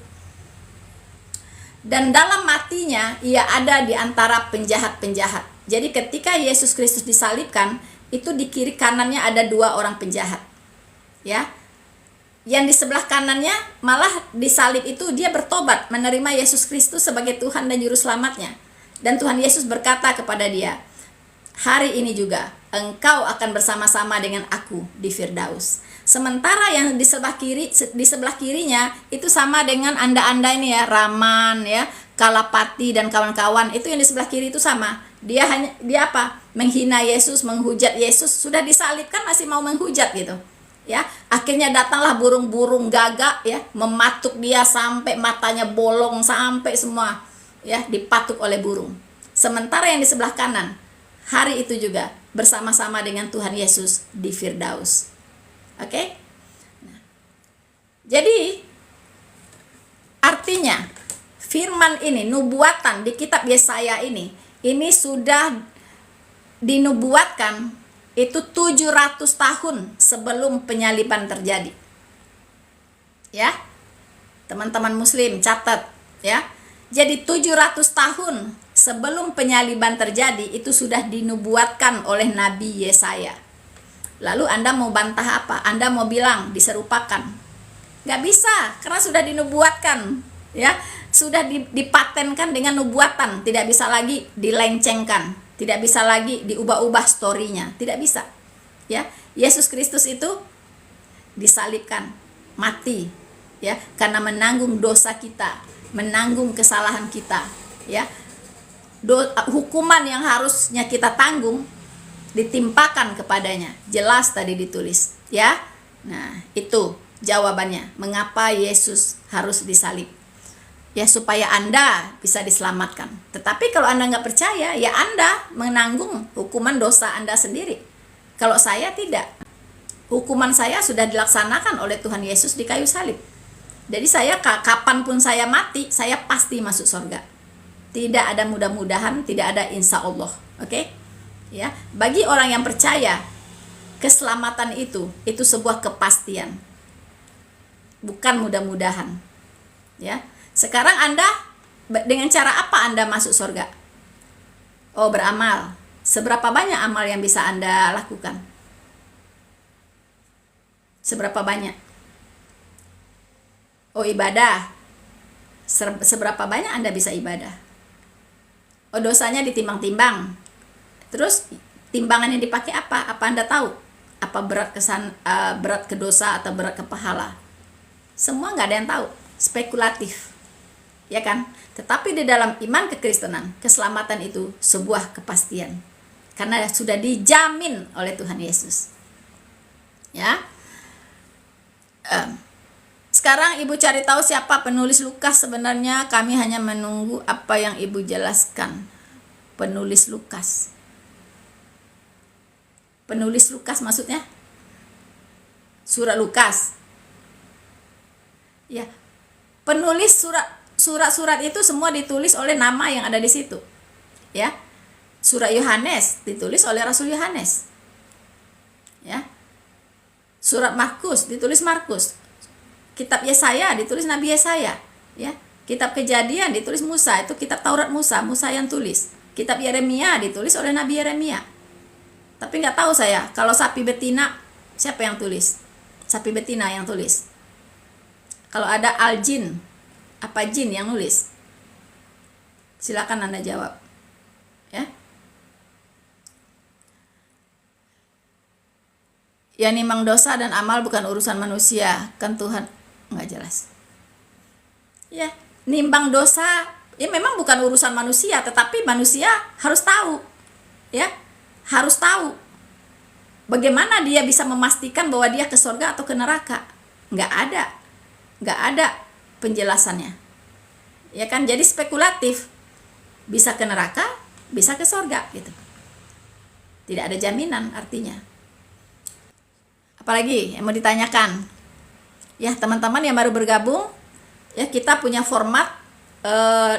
Dan dalam matinya ia ada di antara penjahat-penjahat. Jadi ketika Yesus Kristus disalibkan, itu di kiri kanannya ada 2 orang penjahat. Ya. Yang di sebelah kanannya malah disalib itu dia bertobat, menerima Yesus Kristus sebagai Tuhan dan Juru Selamatnya. Dan Tuhan Yesus berkata kepada dia, hari ini juga engkau akan bersama-sama dengan aku di Firdaus. Sementara yang di sebelah kirinya itu sama dengan anda ini, ya, Raman, ya, Kalapati dan kawan-kawan, itu yang di sebelah kiri itu sama. Dia apa? Menghina Yesus, menghujat Yesus, sudah disalibkan masih mau menghujat gitu. Ya, akhirnya datanglah burung-burung gagak, ya, mematuk dia sampai matanya bolong, sampai semua, ya, dipatuk oleh burung. Sementara yang di sebelah kanan hari itu juga bersama-sama dengan Tuhan Yesus di Firdaus. Oke? Nah, jadi artinya firman ini, nubuatan di kitab Yesaya ini sudah dinubuatkan itu 700 tahun sebelum penyaliban terjadi. Ya. Teman-teman muslim catat, ya. Jadi 700 tahun sebelum penyaliban terjadi itu sudah dinubuatkan oleh Nabi Yesaya. Lalu Anda mau bantah apa? Anda mau bilang diserupakan? Gak bisa, karena sudah dinubuatkan, ya. Sudah dipatenkan dengan nubuatan, tidak bisa lagi dilencengkan, tidak bisa lagi diubah-ubah story-nya, tidak bisa. Ya, Yesus Kristus itu disalibkan, mati, ya, karena menanggung dosa kita, menanggung kesalahan kita, ya. Hukuman yang harusnya kita tanggung ditimpakan kepadanya. Jelas tadi ditulis, ya. Nah, itu jawabannya mengapa Yesus harus disalib. Ya, supaya Anda bisa diselamatkan. Tetapi kalau Anda nggak percaya, ya Anda menanggung hukuman dosa Anda sendiri. Kalau saya tidak. Hukuman saya sudah dilaksanakan oleh Tuhan Yesus di kayu salib. Jadi saya kapanpun saya mati, saya pasti masuk surga. Tidak ada mudah-mudahan, tidak ada insya Allah. Oke? Ya, bagi orang yang percaya, keselamatan itu sebuah kepastian. Bukan mudah-mudahan. Ya. Sekarang Anda dengan cara apa Anda masuk surga? Oh, beramal. Seberapa banyak amal yang bisa Anda lakukan? Seberapa banyak? Oh, ibadah. Seberapa banyak Anda bisa ibadah? Oh, dosanya ditimbang-timbang. Terus timbangannya dipakai apa? Apa Anda tahu? Apa berat ke dosa atau berat ke pahala? Semua nggak ada yang tahu. Spekulatif. Ya kan? Tetapi di dalam iman kekristenan, keselamatan itu sebuah kepastian. Karena sudah dijamin oleh Tuhan Yesus. Ya. Sekarang Ibu cari tahu siapa penulis Lukas sebenarnya. Kami hanya menunggu apa yang Ibu jelaskan. Penulis Lukas. Penulis Lukas maksudnya? Surat Lukas. Ya. Penulis surat-surat itu semua ditulis oleh nama yang ada di situ. Ya. Surat Yohanes ditulis oleh Rasul Yohanes. Ya. Surat Markus ditulis Markus. Kitab Yesaya ditulis Nabi Yesaya, ya. Kitab Kejadian ditulis Musa, itu kitab Taurat Musa yang tulis. Kitab Yeremia ditulis oleh Nabi Yeremia. Tapi nggak tahu saya kalau sapi betina siapa yang tulis? Sapi betina yang tulis. Kalau ada Al-Jin, apa jin yang nulis? Silakan Anda jawab. Ya. Ya, nimang dosa dan amal bukan urusan manusia, kan Tuhan nggak jelas. Ya, nimbang dosa ya memang bukan urusan manusia, tetapi manusia harus tahu, ya, harus tahu bagaimana dia bisa memastikan bahwa dia ke surga atau ke neraka. Nggak ada penjelasannya, ya kan? Jadi spekulatif, bisa ke neraka, bisa ke surga, gitu. Tidak ada jaminan artinya. Apalagi yang mau ditanyakan? Ya, teman-teman yang baru bergabung, ya, kita punya format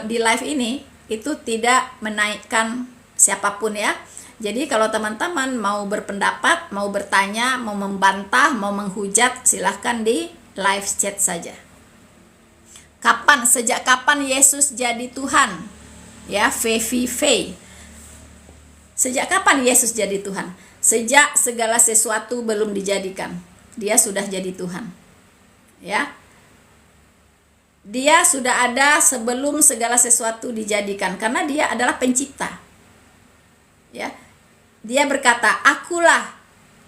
di live ini itu tidak menaikkan siapapun, ya. Jadi kalau teman-teman mau berpendapat, mau bertanya, mau membantah, mau menghujat, silahkan di live chat saja. Sejak kapan Yesus jadi Tuhan? Ya, VVV. Sejak kapan Yesus jadi Tuhan? Sejak segala sesuatu belum dijadikan, dia sudah jadi Tuhan. Ya. Dia sudah ada sebelum segala sesuatu dijadikan, karena dia adalah pencipta. Ya. Dia berkata, "Akulah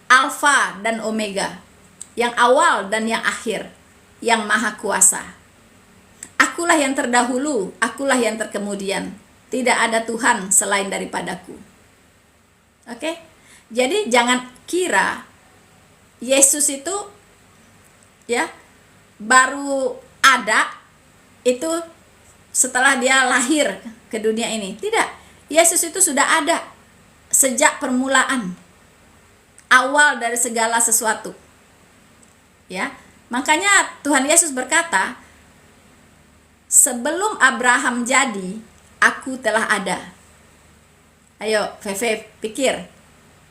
Alfa dan Omega, yang awal dan yang akhir, yang maha kuasa. Akulah yang terdahulu, akulah yang terkemudian. Tidak ada Tuhan selain daripadaku." Oke? Jadi jangan kira Yesus itu, ya, baru ada itu setelah dia lahir ke dunia ini. Tidak. Yesus itu sudah ada sejak permulaan, awal dari segala sesuatu. Ya. Makanya Tuhan Yesus berkata, "Sebelum Abraham jadi, aku telah ada." Ayo, Feve, pikir.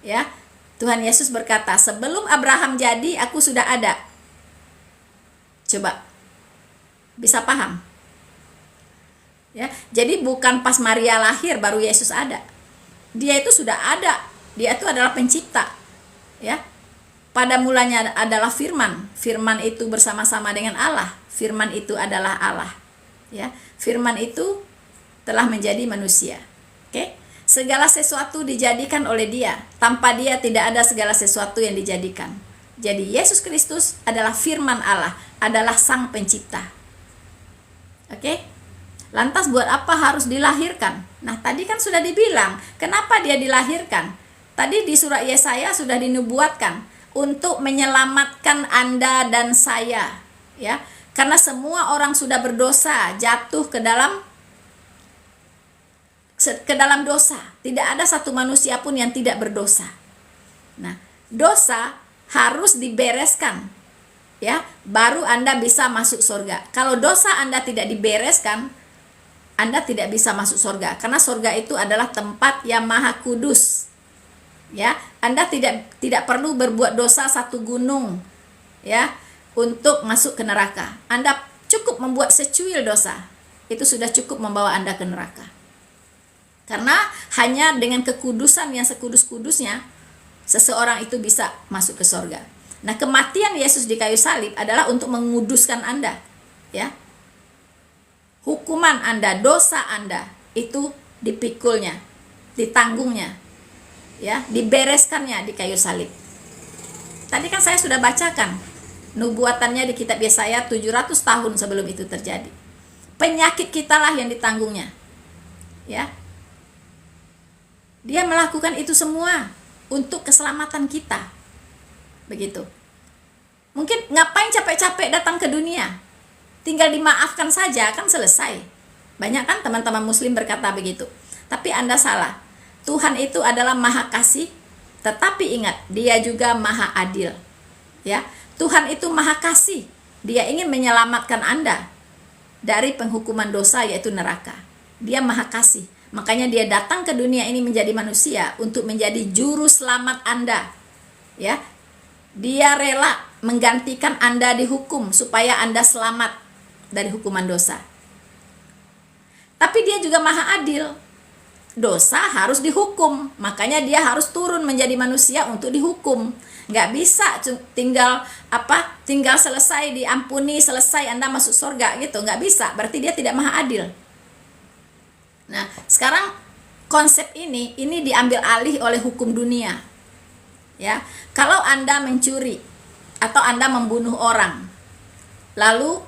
Ya, Tuhan Yesus berkata, "Sebelum Abraham jadi, aku sudah ada." Coba, bisa paham? Ya, jadi bukan pas Maria lahir baru Yesus ada. Dia itu sudah ada. Dia itu adalah pencipta. Ya, pada mulanya adalah Firman. Firman itu bersama-sama dengan Allah. Firman itu adalah Allah. Ya, Firman itu telah menjadi manusia. Oke? Segala sesuatu dijadikan oleh Dia. Tanpa Dia tidak ada segala sesuatu yang dijadikan. Jadi Yesus Kristus adalah firman Allah, adalah Sang Pencipta. Oke? Lantas buat apa harus dilahirkan? Nah, tadi kan sudah dibilang, kenapa Dia dilahirkan? Tadi di surah Yesaya sudah dinubuatkan untuk menyelamatkan Anda dan saya, ya. Karena semua orang sudah berdosa, jatuh ke dalam dosa. Tidak ada satu manusia pun yang tidak berdosa. Nah, dosa harus dibereskan, ya, baru Anda bisa masuk surga. Kalau dosa Anda tidak dibereskan, Anda tidak bisa masuk surga, karena surga itu adalah tempat yang maha kudus. Ya, Anda tidak perlu berbuat dosa satu gunung, ya, untuk masuk ke neraka. Anda cukup membuat secuil dosa, itu sudah cukup membawa Anda ke neraka. Karena hanya dengan kekudusan yang sekudus-kudusnya, seseorang itu bisa masuk ke surga. Nah, kematian Yesus di kayu salib adalah untuk menguduskan Anda, ya. Hukuman Anda, dosa Anda itu dipikulnya, ditanggungnya, ya, dibereskannya di kayu salib. Tadi kan saya sudah bacakan nubuatannya di kitab Yesaya 700 tahun sebelum itu terjadi. Penyakit kitalah yang ditanggungnya, ya. Dia melakukan itu semua untuk keselamatan kita. Begitu. Mungkin ngapain capek-capek datang ke dunia? Tinggal dimaafkan saja kan selesai. Banyak kan teman-teman muslim berkata begitu. Tapi Anda salah. Tuhan itu adalah maha kasih, tetapi ingat, dia juga maha adil. Ya, Tuhan itu maha kasih. Dia ingin menyelamatkan Anda dari penghukuman dosa, yaitu neraka. Dia maha kasih. Makanya dia datang ke dunia ini menjadi manusia untuk menjadi juru selamat Anda. Ya. Dia rela menggantikan Anda dihukum supaya Anda selamat dari hukuman dosa. Tapi dia juga maha adil. Dosa harus dihukum, makanya dia harus turun menjadi manusia untuk dihukum. Nggak bisa tinggal selesai diampuni, selesai Anda masuk surga gitu. Nggak bisa, berarti dia tidak maha adil. Nah, sekarang konsep ini diambil alih oleh hukum dunia. Ya, kalau Anda mencuri atau Anda membunuh orang, lalu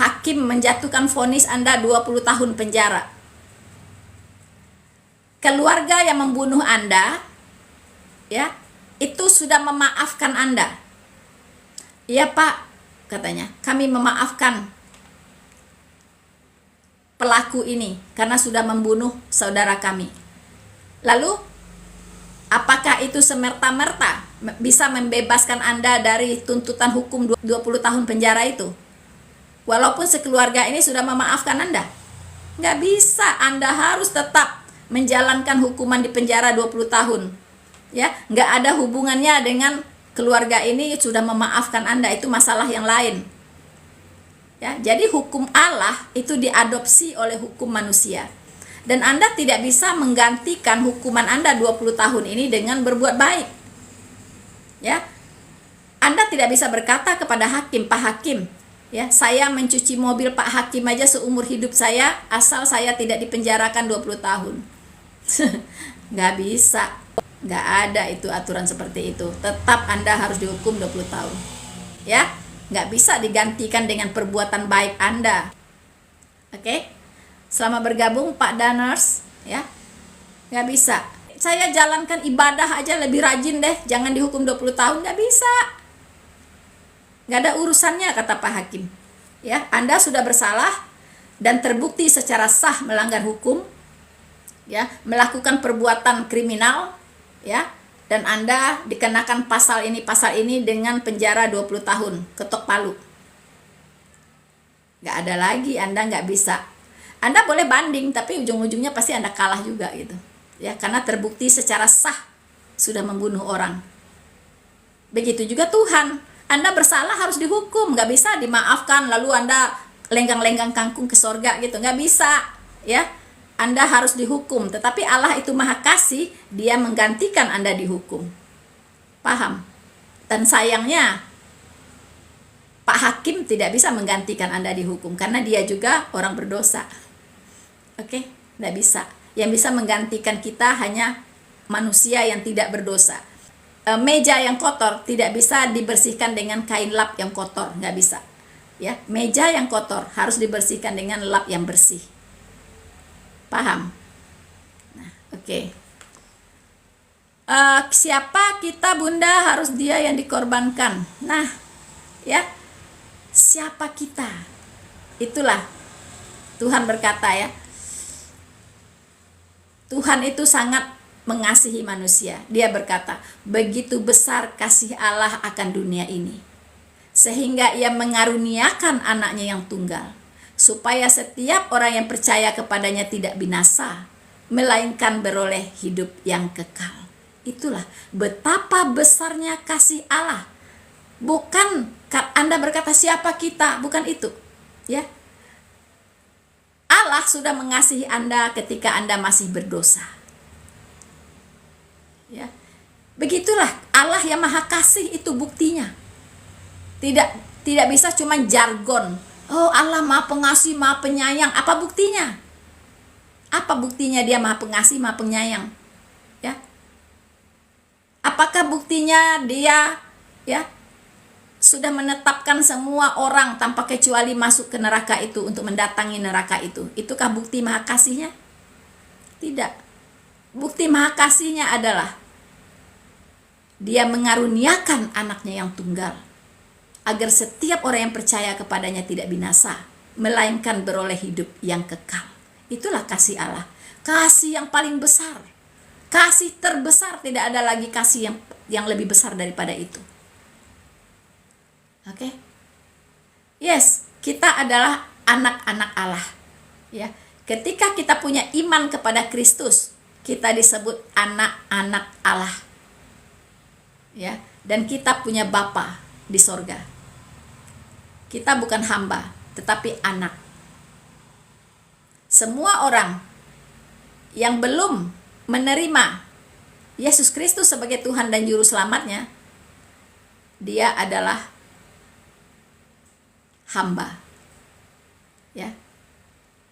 hakim menjatuhkan vonis Anda 20 tahun penjara. Keluarga yang membunuh Anda, ya, itu sudah memaafkan Anda. Iya Pak, katanya, kami memaafkan pelaku ini karena sudah membunuh saudara kami. Lalu apakah itu semerta-merta bisa membebaskan Anda dari tuntutan hukum 20 tahun penjara itu? Walaupun sekeluarga ini sudah memaafkan Anda. Nggak bisa, Anda harus tetap menjalankan hukuman di penjara 20 tahun. Ya, nggak ada hubungannya dengan keluarga ini sudah memaafkan Anda, itu masalah yang lain. Ya, jadi hukum Allah itu diadopsi oleh hukum manusia. Dan Anda tidak bisa menggantikan hukuman Anda 20 tahun ini dengan berbuat baik. Ya. Anda tidak bisa berkata kepada hakim, Pak Hakim, ya, saya mencuci mobil Pak Hakim aja seumur hidup saya, asal saya tidak dipenjarakan 20 tahun. Nggak bisa. Nggak ada itu aturan seperti itu. Tetap Anda harus dihukum 20 tahun. Ya, nggak bisa digantikan dengan perbuatan baik Anda. Oke? Selama bergabung Pak Daners, ya, nggak bisa. Saya jalankan ibadah aja lebih rajin deh, jangan dihukum 20 tahun, nggak bisa. Nggak ada urusannya, kata Pak Hakim. Ya, Anda sudah bersalah dan terbukti secara sah melanggar hukum, ya, melakukan perbuatan kriminal, ya, dan Anda dikenakan pasal ini dengan penjara 20 tahun, ketok palu. Nggak ada lagi, Anda nggak bisa. Anda boleh banding, tapi ujung-ujungnya pasti Anda kalah juga gitu. Ya, karena terbukti secara sah sudah membunuh orang. Begitu juga Tuhan. Anda bersalah harus dihukum, nggak bisa dimaafkan lalu Anda lenggang-lenggang kangkung ke sorga gitu, nggak bisa. Ya, Anda harus dihukum. Tetapi Allah itu maha kasih, dia menggantikan Anda dihukum. Paham? Dan sayangnya Pak Hakim tidak bisa menggantikan Anda dihukum karena dia juga orang berdosa. Oke, tidak bisa. Yang bisa menggantikan kita hanya manusia yang tidak berdosa. Meja yang kotor tidak bisa dibersihkan dengan kain lap yang kotor, nggak bisa. Ya, meja yang kotor harus dibersihkan dengan lap yang bersih. Paham? Nah, oke. Siapa kita Bunda, harus dia yang dikorbankan. Nah, ya, siapa kita? Itulah Tuhan berkata, ya, Tuhan itu sangat mengasihi manusia. Dia berkata, begitu besar kasih Allah akan dunia ini, sehingga ia mengaruniakan anaknya yang tunggal, supaya setiap orang yang percaya kepadanya tidak binasa, melainkan beroleh hidup yang kekal. Itulah betapa besarnya kasih Allah. Bukan Anda berkata siapa kita, bukan itu. Ya, Allah sudah mengasihi Anda ketika Anda masih berdosa. Ya. Begitulah Allah yang maha kasih, itu buktinya. Tidak bisa cuma jargon. Oh, Allah maha pengasih, maha penyayang. Apa buktinya? Apa buktinya dia maha pengasih, maha penyayang? Ya. Apakah buktinya dia, ya, sudah menetapkan semua orang tanpa kecuali masuk ke neraka itu untuk mendatangi neraka itu? Itukah bukti maha kasihnya? Tidak. Bukti maha kasihnya adalah dia mengaruniakan anaknya yang tunggal. agar setiap orang yang percaya kepadanya tidak binasa, melainkan beroleh hidup yang kekal. Itulah kasih Allah, kasih yang paling besar, kasih terbesar. Tidak ada lagi kasih yang lebih besar daripada itu. Oke? Yes, kita adalah anak-anak Allah. Ya, ketika kita punya iman kepada Kristus, kita disebut anak-anak Allah. Ya, dan kita punya Bapa di sorga. Kita bukan hamba, tetapi anak. Semua orang yang belum menerima Yesus Kristus sebagai Tuhan dan Juru Selamatnya, dia adalah hamba. Ya,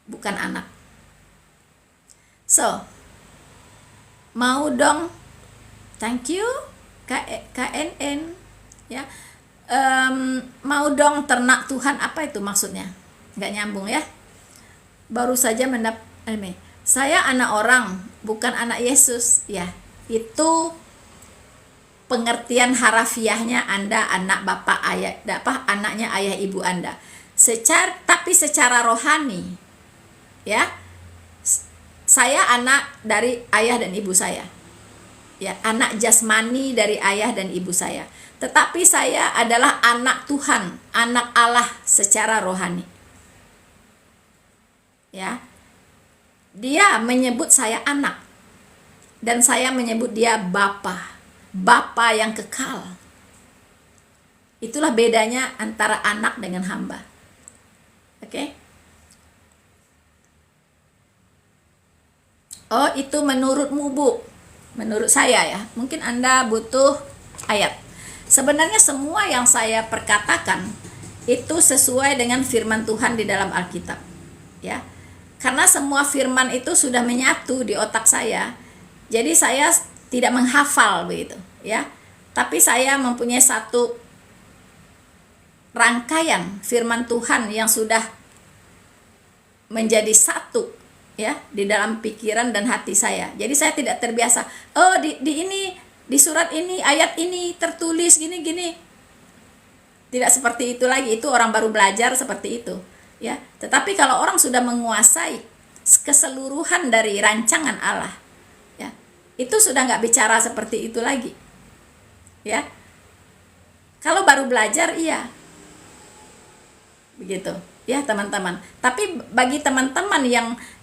bukan anak. So, mau dong, thank you KNN, ya. Mau dong ternak Tuhan, apa itu maksudnya? Nggak nyambung ya. Baru saja saya anak orang, bukan anak Yesus. Ya, itu pengertian harafiahnya Anda anak bapak ayah, anaknya ayah ibu Anda. Tapi secara rohani, ya, saya anak dari ayah dan ibu saya. Ya, anak jasmani dari ayah dan ibu saya. Tetapi saya adalah anak Tuhan, anak Allah secara rohani. Ya. Dia menyebut saya anak, dan saya menyebut dia Bapa, Bapa yang kekal. Itulah bedanya antara anak dengan hamba. Oke? Oh, itu menurutmu, Bu. Menurut saya ya, mungkin Anda butuh ayat. Sebenarnya semua yang saya perkatakan itu sesuai dengan firman Tuhan di dalam Alkitab. Ya. Karena semua firman itu sudah menyatu di otak saya. Jadi saya tidak menghafal begitu, ya. Tapi saya mempunyai satu rangkaian firman Tuhan yang sudah menjadi satu, ya, di dalam pikiran dan hati saya. Jadi saya tidak terbiasa, oh di surat ini, ayat ini tertulis gini-gini. Tidak seperti itu lagi. Itu orang baru belajar seperti itu, ya. Tetapi kalau orang sudah menguasai keseluruhan dari rancangan Allah, ya, itu sudah nggak bicara seperti itu lagi, ya. Kalau baru belajar, iya, begitu, ya teman-teman. Tapi bagi teman-teman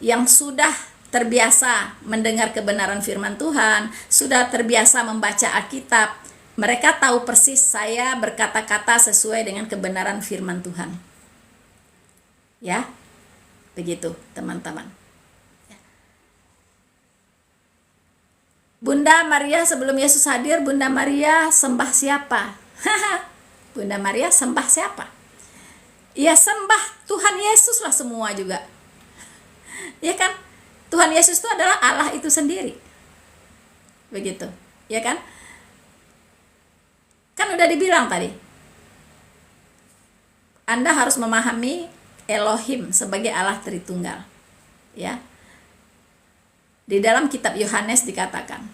yang sudah terbiasa mendengar kebenaran firman Tuhan, sudah terbiasa membaca Alkitab, mereka tahu persis saya berkata-kata sesuai dengan kebenaran firman Tuhan. Ya, begitu teman-teman. Bunda Maria sebelum Yesus hadir, Bunda Maria sembah siapa? Bunda Maria sembah siapa? Ya sembah Tuhan Yesus lah semua juga. Ya kan? Tuhan Yesus itu adalah Allah itu sendiri. Begitu, ya kan? Kan udah dibilang tadi. Anda harus memahami Elohim sebagai Allah Tritunggal. Ya. Di dalam kitab Yohanes dikatakan,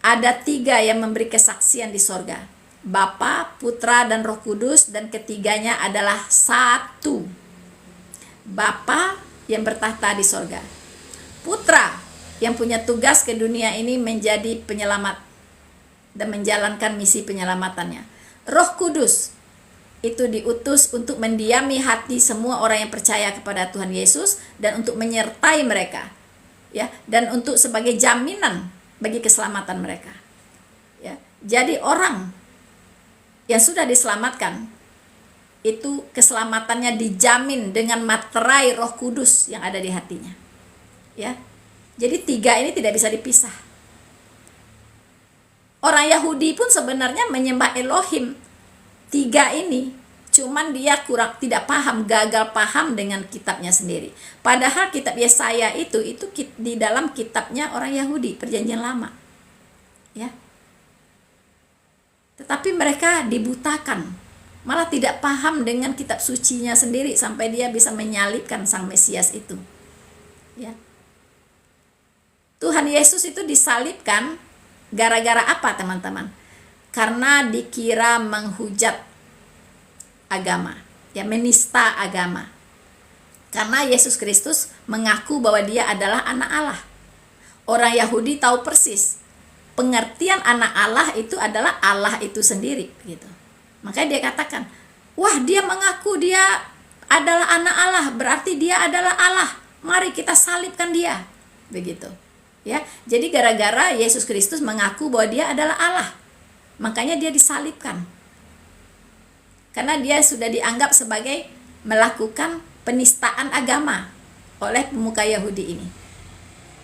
ada 3 yang memberi kesaksian di sorga. Bapa, Putra, dan Roh Kudus, dan ketiganya adalah satu. Bapa yang bertahta di sorga. Putra yang punya tugas ke dunia ini menjadi penyelamat dan menjalankan misi penyelamatannya. Roh Kudus itu diutus untuk mendiami hati semua orang yang percaya kepada Tuhan Yesus dan untuk menyertai mereka, ya, dan untuk sebagai jaminan bagi keselamatan mereka. Ya, jadi orang yang sudah diselamatkan itu keselamatannya dijamin dengan materai Roh Kudus yang ada di hatinya. Ya, jadi 3 ini tidak bisa dipisah. Orang Yahudi pun sebenarnya menyembah Elohim 3 ini, cuman dia tidak paham, gagal paham dengan kitabnya sendiri. Padahal kitab Yesaya itu di dalam kitabnya orang Yahudi Perjanjian Lama, ya. Tetapi mereka dibutakan, malah tidak paham dengan kitab sucinya sendiri sampai dia bisa menyalibkan Sang Mesias itu, ya. Tuhan Yesus itu disalibkan gara-gara apa teman-teman? Karena dikira menghujat agama, ya, menista agama. Karena Yesus Kristus mengaku bahwa dia adalah anak Allah. Orang Yahudi tahu persis pengertian anak Allah itu adalah Allah itu sendiri, gitu. Makanya dia katakan, wah, dia mengaku dia adalah anak Allah, berarti dia adalah Allah. Mari kita salibkan dia, begitu. Ya, jadi gara-gara Yesus Kristus mengaku bahwa dia adalah Allah, makanya dia disalibkan. Karena dia sudah dianggap sebagai melakukan penistaan agama oleh pemuka Yahudi ini.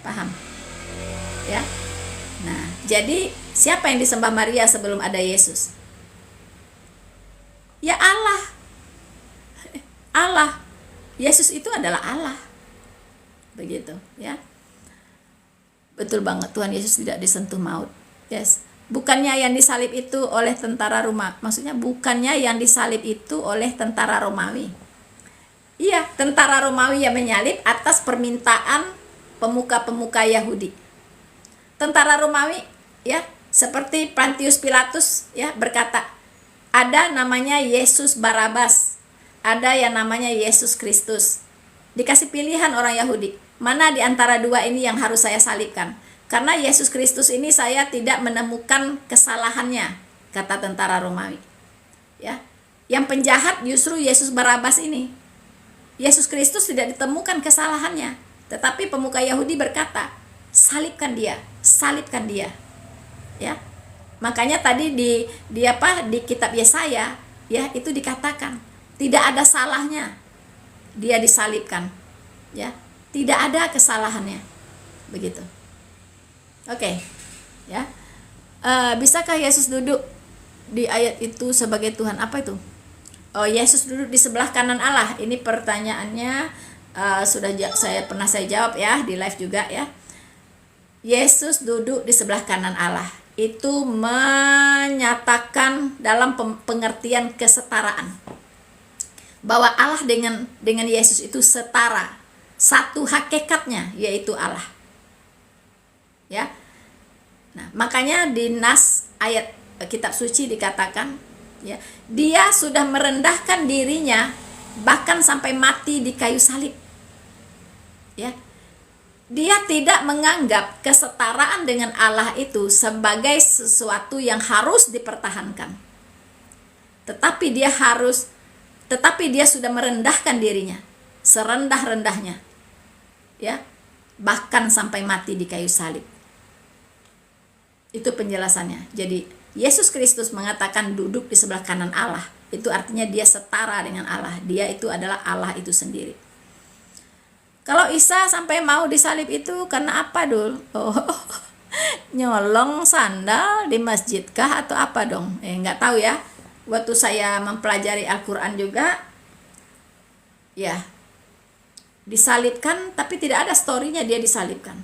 Paham? Ya. Nah, jadi siapa yang disembah Maria sebelum ada Yesus? Ya Allah. Allah. Yesus itu adalah Allah. Begitu, ya. Betul banget, Tuhan Yesus tidak disentuh maut. Yes. Bukannya yang disalib itu oleh tentara Romawi. Maksudnya bukannya yang disalib itu oleh tentara Romawi. Iya, tentara Romawi yang menyalib atas permintaan pemuka-pemuka Yahudi. Tentara Romawi, ya, seperti Pontius Pilatus, ya, berkata, ada namanya Yesus Barabas, ada yang namanya Yesus Kristus. Dikasih pilihan orang Yahudi, mana di antara dua ini yang harus saya salibkan? Karena Yesus Kristus ini saya tidak menemukan kesalahannya, kata tentara Romawi. Ya, yang penjahat justru Yesus Barabas ini. Yesus Kristus tidak ditemukan kesalahannya, tetapi pemuka Yahudi berkata, salibkan dia, salibkan dia. Ya. Makanya tadi di kitab Yesaya, ya, itu dikatakan tidak ada salahnya dia disalibkan. Ya, tidak ada kesalahannya. Begitu. Oke. Ya. Bisakah Yesus duduk di ayat itu sebagai Tuhan? Apa itu? Oh, Yesus duduk di sebelah kanan Allah. Ini pertanyaannya pernah saya jawab, ya, di live juga, ya. Yesus duduk di sebelah kanan Allah. Itu menyatakan dalam pengertian kesetaraan bahwa Allah dengan Yesus itu setara, satu hakikatnya, yaitu Allah. Ya. Nah, makanya di nas ayat kitab suci dikatakan, ya, dia sudah merendahkan dirinya bahkan sampai mati di kayu salib. Ya. Dia tidak menganggap kesetaraan dengan Allah itu sebagai sesuatu yang harus dipertahankan. Tetapi dia sudah merendahkan dirinya serendah-rendahnya. Ya. Bahkan sampai mati di kayu salib. Itu penjelasannya. Jadi Yesus Kristus mengatakan duduk di sebelah kanan Allah. Itu artinya dia setara dengan Allah. Dia itu adalah Allah itu sendiri. Kalau Isa sampai mau disalib itu karena apa, Dul? Oh, nyolong sandal di masjid kah atau apa dong? Nggak tahu, ya. Waktu saya mempelajari Al-Quran juga, ya, disalibkan, tapi tidak ada story-nya dia disalibkan.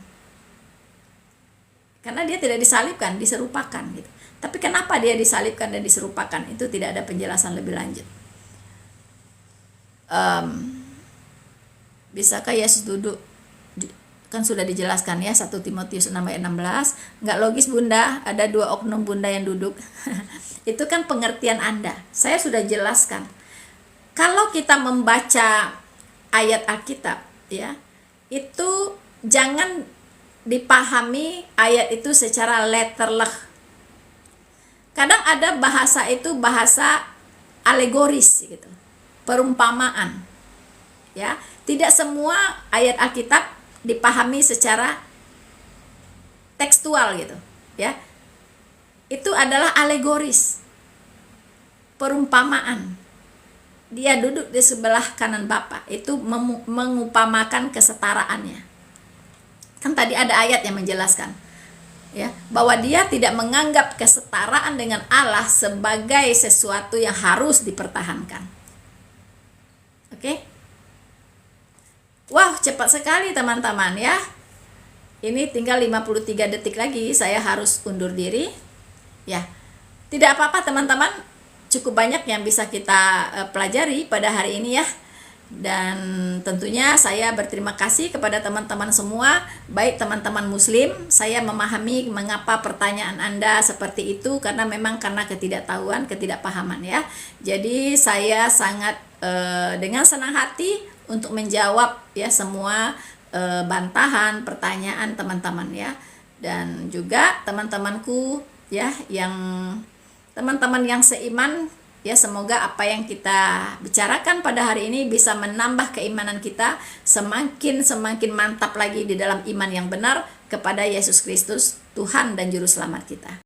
Karena dia tidak disalibkan, diserupakan, gitu. Tapi kenapa dia disalibkan dan diserupakan? Itu tidak ada penjelasan lebih lanjut. Bisakah Yesus duduk? Kan sudah dijelaskan, ya, 1 Timotius 6 ayat 16. Nggak logis, Bunda, ada 2 oknum Bunda yang duduk. Itu kan pengertian Anda. Saya sudah jelaskan. Kalau kita membaca ayat Alkitab, ya, itu jangan dipahami ayat itu secara letterlek. Kadang ada bahasa itu bahasa alegoris, gitu, perumpamaan, ya. Tidak semua ayat Alkitab dipahami secara tekstual, gitu, ya. Itu adalah alegoris, perumpamaan. Dia duduk di sebelah kanan Bapa, itu mengupamakan kesetaraannya. Kan tadi ada ayat yang menjelaskan, ya, bahwa dia tidak menganggap kesetaraan dengan Allah sebagai sesuatu yang harus dipertahankan. Oke? Wah, cepat sekali teman-teman, ya. Ini tinggal 53 detik lagi, saya harus undur diri. Ya. Tidak apa-apa teman-teman, cukup banyak yang bisa kita pelajari pada hari ini, ya. Dan tentunya saya berterima kasih kepada teman-teman semua, baik teman-teman muslim. Saya memahami mengapa pertanyaan Anda seperti itu, karena memang karena ketidaktahuan, ketidakpahaman ya. Jadi saya sangat dengan senang hati untuk menjawab ya semua bantahan, pertanyaan teman-teman ya. Dan juga teman-temanku ya, yang teman-teman yang seiman ya, semoga apa yang kita bicarakan pada hari ini bisa menambah keimanan kita semakin mantap lagi di dalam iman yang benar kepada Yesus Kristus, Tuhan dan Juru Selamat kita.